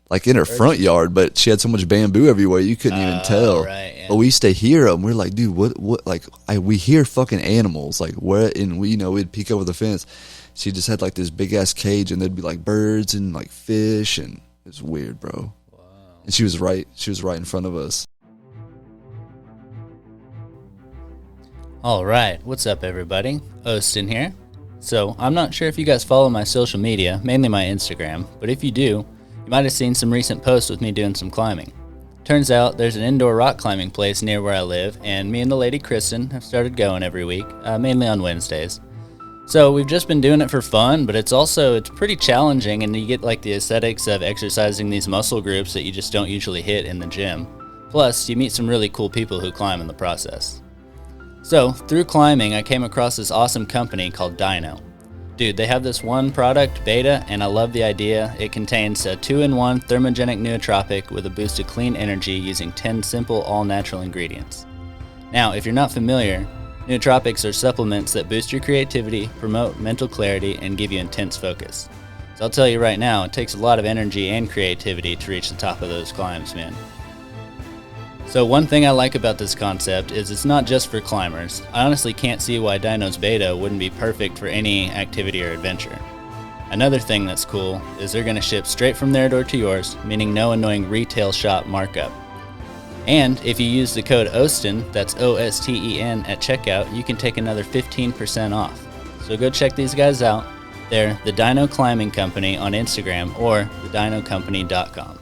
Like in her front yard, but she had so much bamboo everywhere you couldn't even tell. Right, yeah. But we used to hear them. We're like, dude, what? Like, we hear fucking animals. Like, where? And we, you know, we'd peek over the fence. She just had like this big ass cage, and there'd be like birds and like fish, and it was weird, bro. Wow. And she was right in front of us. All right, what's up, everybody? Osten here. So I'm not sure if you guys follow my social media, mainly my Instagram, but if you do, you might have seen some recent posts with me doing some climbing. Turns out there's an indoor rock climbing place near where I live, and me and the lady Kristen have started going every week, mainly on Wednesdays. So we've just been doing it for fun, but it's pretty challenging, and you get like the aesthetics of exercising these muscle groups that you just don't usually hit in the gym. Plus, you meet some really cool people who climb in the process. So, through climbing, I came across this awesome company called Dino. Dude, they have this one product, Beta, and I love the idea. It contains a 2-in-1 thermogenic nootropic with a boost of clean energy using 10 simple, all-natural ingredients. Now, if you're not familiar, nootropics are supplements that boost your creativity, promote mental clarity, and give you intense focus. So I'll tell you right now, it takes a lot of energy and creativity to reach the top of those climbs, man. So one thing I like about this concept is it's not just for climbers. I honestly can't see why Dino's Beta wouldn't be perfect for any activity or adventure. Another thing that's cool is they're going to ship straight from their door to yours, meaning no annoying retail shop markup. And if you use the code OSTEN, that's OSTEN at checkout, you can take another 15% off. So So go check these guys out. They're the Dino Climbing Company on Instagram or thedinocompany.com.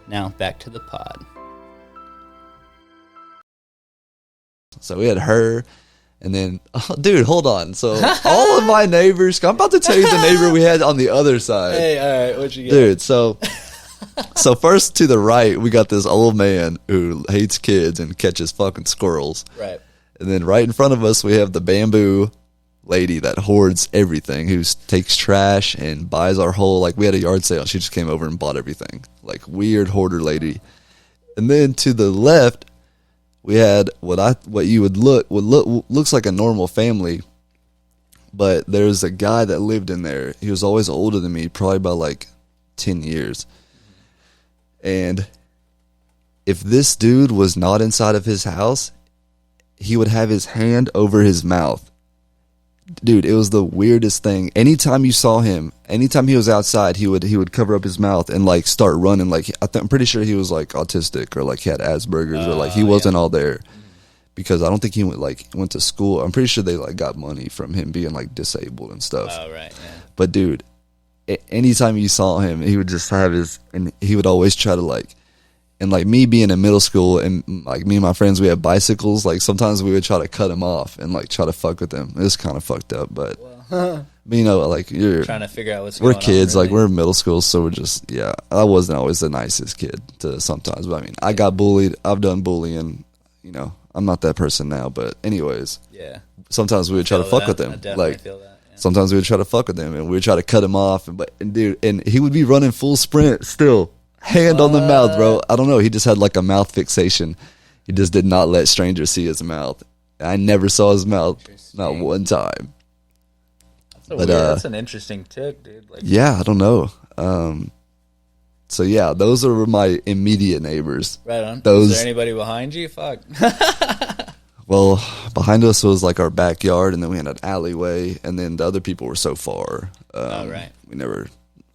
Now back to the pod. So we had her, and then, oh, dude, hold on. So all of my neighbors, I'm about to tell you the neighbor we had on the other side. Hey, all right, what you got? Dude, so first to the right, we got this old man who hates kids and catches fucking squirrels. Right. And then right in front of us, we have the bamboo lady that hoards everything, who takes trash and buys our whole, like, we had a yard sale. She just came over and bought everything. Like, weird hoarder lady. And then to the left, we had what you would looks like a normal family, but there's a guy that lived in there. He was always older than me, probably by like 10 years. And if this dude was not inside of his house, he would have his hand over his mouth. Dude, it was the weirdest thing. Anytime you saw him, anytime he was outside, he would cover up his mouth and like start running. Like, I'm pretty sure he was like autistic or like he had Asperger's or like he wasn't all there, because I don't think he went to school. I'm pretty sure they like got money from him being like disabled and stuff. Oh, right. Yeah. But dude, anytime you saw him, he would just have and he would always try to like. And like me being in middle school and like me and my friends, we had bicycles. Like sometimes we would try to cut him off and like try to fuck with him. It was kind of fucked up, but you know, like you're trying to figure out what's going on. We're kids, really. like we're in middle school, so we're just I wasn't always the nicest kid to sometimes, but I mean, I got bullied. I've done bullying. You know, I'm not that person now, but anyways, yeah. Sometimes we would try to fuck with him. I definitely feel that. Yeah. Sometimes we would try to fuck with him, and we would try to cut him off. And he would be running full sprint still. Hand on the mouth, bro. I don't know. He just had like a mouth fixation. He just did not let strangers see his mouth. I never saw his mouth, not one time. That's an interesting tick, dude. Like, yeah, I don't know. So yeah, those are my immediate neighbors. Right on. Is there anybody behind you? Fuck. Well, behind us was like our backyard, and then we had an alleyway, and then the other people were so far. Right.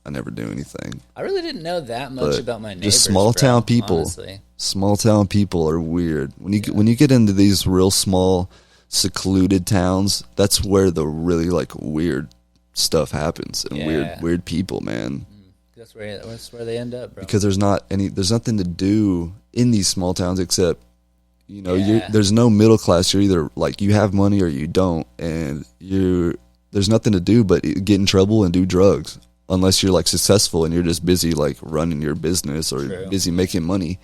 I never do anything. I really didn't know that much about my neighbors. Just small town people. Honestly. Small town people are weird. When you get into these real small, secluded towns, that's where the really like weird stuff happens and weird people, man. That's where they end up, bro. Because there's nothing to do in these small towns except, you know, there's no middle class. You're either like you have money or you don't, and there's nothing to do but get in trouble and do drugs. Unless you're like successful and you're just busy like running your business or busy making money,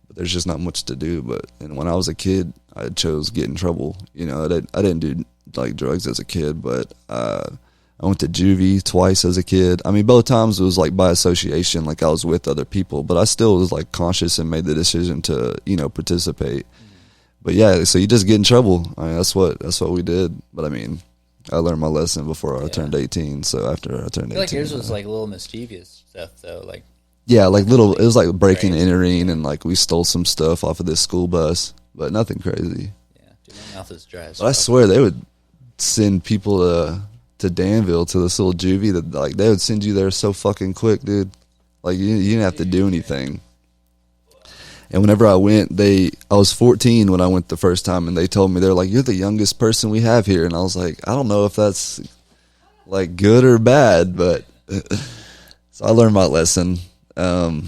but there's just not much to do. And when I was a kid, I chose get in trouble. You know, I didn't do like drugs as a kid, but I went to juvie twice as a kid. I mean, both times it was like by association, like I was with other people, but I still was like conscious and made the decision to, you know, participate. But yeah, so you just get in trouble. I mean, that's what we did. But I mean, I learned my lesson before I turned 18. So after I turned 18, like yours was like a little mischievous stuff, though. Like like little, it was like breaking and entering, and like we stole some stuff off of this school bus, but nothing crazy. Yeah, dude, my mouth is dry. But I swear they would send people to Danville to this little juvie that like they would send you there so fucking quick, dude. Like you didn't have to do anything. And whenever I went, I was 14 when I went the first time, and they told me, they're like, "You're the youngest person we have here." And I was like, I don't know if that's like good or bad, but so I learned my lesson. I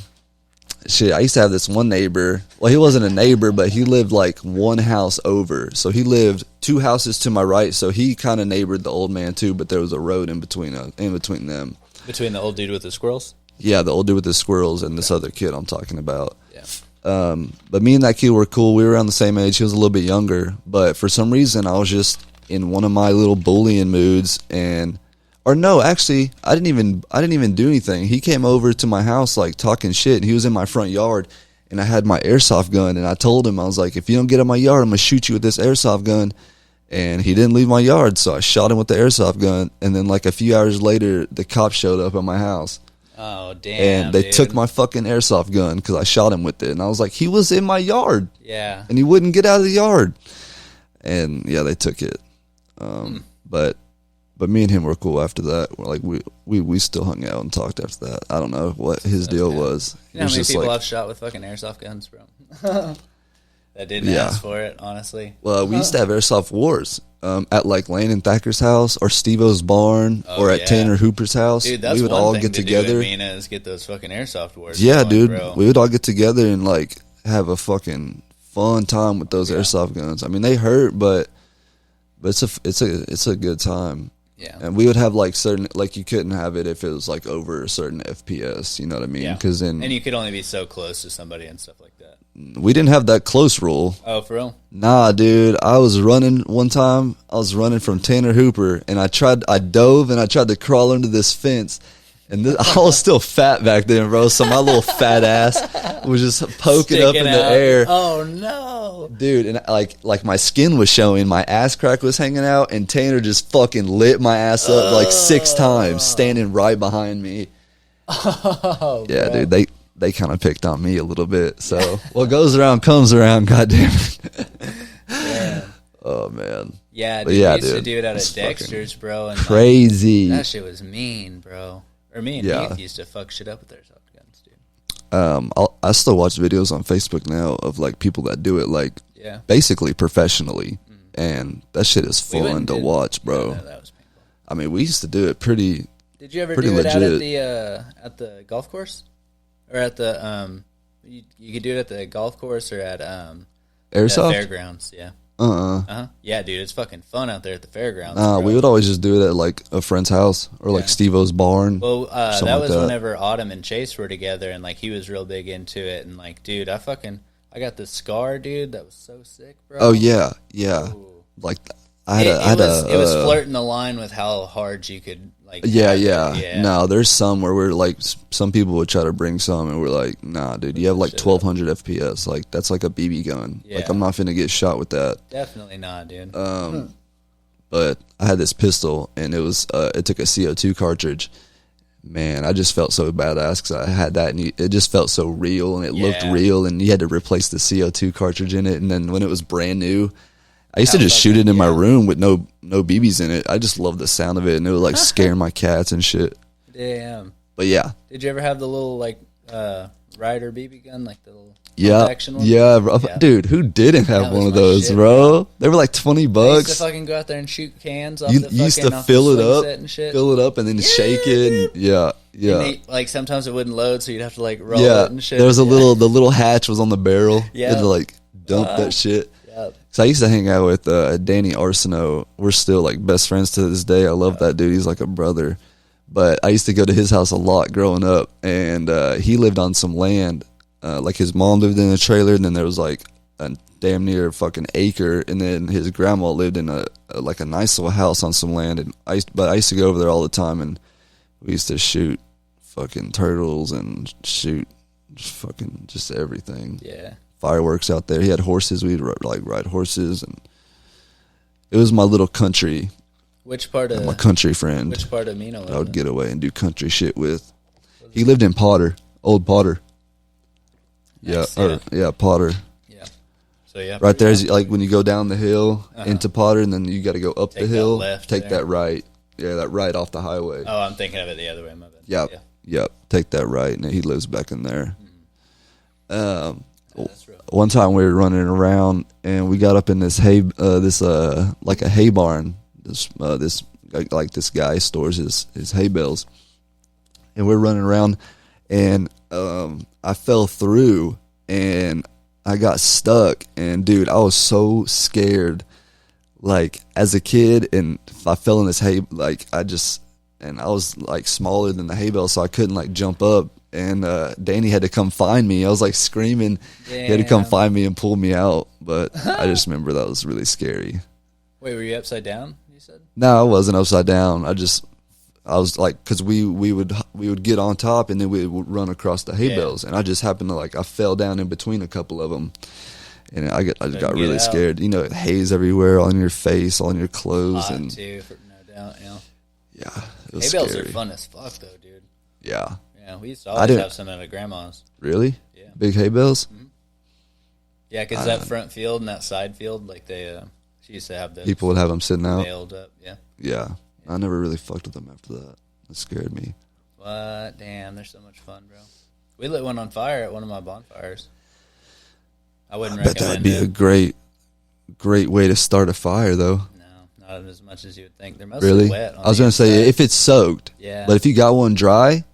used to have this one neighbor. Well, he wasn't a neighbor, but he lived like one house over. So he lived 2 houses to my right. So he kind of neighbored the old man too, but there was a road in between them. Between the old dude with the squirrels? Yeah, the old dude with the squirrels and this other kid I'm talking about. Yeah. But me and that kid were cool. We were around the same age. He was a little bit younger, but for some reason I was just in one of my little bullying moods, actually I didn't even do anything. He came over to my house like talking shit, and he was in my front yard, and I had my airsoft gun, and I told him, I was like, if you don't get in my yard, I'm gonna shoot you with this airsoft gun. And he didn't leave my yard, so I shot him with the airsoft gun, and then like a few hours later the cops showed up at my house. Oh, damn. And they took my fucking airsoft gun because I shot him with it. And I was like, he was in my yard. Yeah. And he wouldn't get out of the yard. And yeah, they took it. But me and him were cool after that. We're like, we still hung out and talked after that. I don't know what his deal was. You know how many people I've shot with fucking airsoft guns, bro? That didn't ask for it, honestly. Well, we used to have airsoft wars. at like Landon Thacker's house or Steve-O's barn or at Tanner Hooper's house. Dude, that's we would one all thing get to together. do with Mina is get those fucking airsoft wars. Yeah, going, dude. bro. We would all get together and like have a fucking fun time with those airsoft guns. I mean, they hurt, but it's a good time. Yeah. And we would have like certain, like you couldn't have it if it was like over a certain FPS, you know what I mean? Yeah. Cause then, and you could only be so close to somebody and stuff like that. we didn't have that close rule. Oh, for real? Nah, dude. I was running one time. I was running from Tanner Hooper, and I dove and I tried to crawl under this fence. And I was still fat back then, bro. So my little fat ass was just poking up in the air. Oh no, dude! And like my skin was showing, my ass crack was hanging out, and Tanner just fucking lit my ass up like 6 times, standing right behind me. Oh, yeah, bro. dude. They kind of picked on me a little bit. So what goes around comes around. Goddamn it. Yeah. Oh man. Yeah, dude. But yeah, we used to dude, do it out it's of Dexter's, bro. And crazy. that shit was mean, bro. Or me and Heath used to fuck shit up with airsoft guns, dude. I still watch videos on Facebook now of like people that do it like basically professionally, and that shit is fun to watch, bro. No, that was painful. I mean, we used to do it pretty. Did you ever pretty do it legit. out at the golf course, or at the you could do it at the golf course or at Airsoft the fairgrounds? Yeah. Yeah, dude, it's fucking fun out there at the fairgrounds. We would always just do it at like a friend's house or like Steve-O's barn. Well, that was like whenever Autumn and Chase were together, and like he was real big into it, and like, dude, I got this scar, dude, that was so sick, bro. Oh yeah. Ooh. Like it was flirting the line with how hard you could like. Yeah. No, there's some where we're like, some people would try to bring some, and we're like, nah, dude, you have like 1200 FPS. Like that's like a BB gun. Yeah. Like I'm not finna get shot with that. Definitely not, dude. But I had this pistol, and it was it took a CO2 cartridge. Man, I just felt so badass because I had that, and it just felt so real, and it looked real, and you had to replace the CO2 cartridge in it. And then when it was brand new, I used to just shoot it in my room with no BBs in it. I just loved the sound of it, and it would like scare my cats and shit. Damn. But yeah. Did you ever have the little like Ryder BB gun, like the little action one? Yeah, bro. Dude, who didn't have one of those, shit, bro? They were like $20. I used to fucking go out there and shoot cans off the used to off fill the it up, and shit. fill it up, and then shake it. And, yeah. And like sometimes it wouldn't load, so you'd have to like roll it and shit. There was the little hatch was on the barrel. Yeah. You had to like dump that shit. Yep. So I used to hang out with Danny Arsenault. We're still like best friends to this day. I love that dude. He's like a brother. But I used to go to his house a lot growing up, and he lived on some land. Like his mom lived in a trailer, and then there was like a damn near fucking acre, and then his grandma lived in a nice little house on some land. And I used to go over there all the time, and we used to shoot fucking turtles and shoot fucking just everything. Yeah. Fireworks out there. He had horses. We'd like ride horses, and it was my little country. Which part of my country friend? Which part of Mina? I would get away and do country shit with. He lived in Potter, Old Potter. Nice, Potter. Yeah. So yeah, right there's like when you go down the hill into Potter, and then you got to go up the hill. Take that right. Yeah, that right off the highway. Oh, I'm thinking of it the other way. My bad. Yep. Take that right, and he lives back in there. That's real. One time we were running around, and we got up in this like a hay barn. This guy stores his hay bales, and we're running around, and I fell through, and I got stuck, and dude, I was so scared. Like as a kid, and if I fell in this hay, like I was like smaller than the hay bale, so I couldn't like jump up. And Danny had to come find me. I was like screaming. Damn. He had to come find me and pull me out. But I just remember that was really scary. Wait, were you upside down? You said? No, I wasn't upside down. I was like, because we would get on top, and then we would run across the hay bales, and I just happened to I fell down in between a couple of them, and I just got really scared. You know, hay's everywhere on your face, on your clothes, hot and too, no doubt. Yeah, it was hay bales scary. are fun as fuck, though, dude. Yeah. Yeah, we used to always have some at a grandma's. Really? Yeah. Big hay bales? Mm-hmm. Yeah, because that front field and that side field, like she used to have those. People would have them sitting out. Nailed up, yeah. Yeah. I never really fucked with them after that. It scared me. What? Damn, they're so much fun, bro. We lit one on fire at one of my bonfires. I wouldn't recommend it. That'd be a great way to start a fire, though. Not as much as you would think. They're mostly Really? wet. I was going to say, if it's soaked. Yeah. But if you got one dry,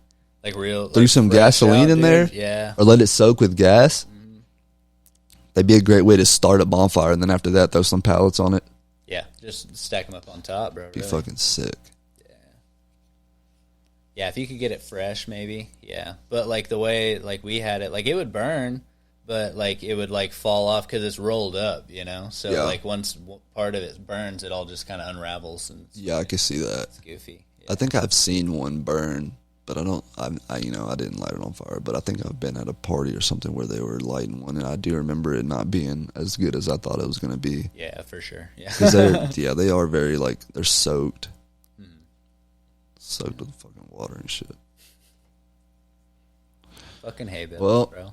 like real, threw some gasoline in there, yeah, or let it soak with gas, that'd be a great way to start a bonfire, and then after that, throw some pallets on it. Yeah, just stack them up on top, bro. Be fucking sick. Yeah, if you could get it fresh, maybe. Yeah, but like the way like we had it, like it would burn, but like it would like fall off because it's rolled up, you know. So like once part of it burns, it all just kind of unravels. And I can see that. It's goofy. Yeah. I think I've seen one burn, but I didn't light it on fire. But I think I've been at a party or something where they were lighting one, and I do remember it not being as good as I thought it was going to be. Yeah, for sure. Yeah, because they are very like they're soaked, soaked with fucking water and shit. Fucking hay bales, well, bro.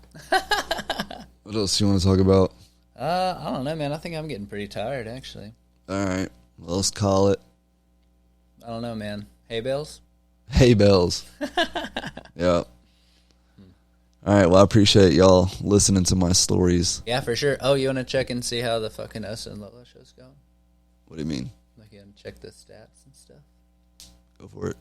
What else you want to talk about? I don't know, man. I think I'm getting pretty tired, actually. All right, well, let's call it. I don't know, man. Hay bales? Hay bales. Yeah. All right, well, I appreciate y'all listening to my stories. Yeah, for sure. Oh, you want to check and see how the fucking Osten and Lolo show's going? What do you mean? Like, you want to check the stats and stuff? Go for it.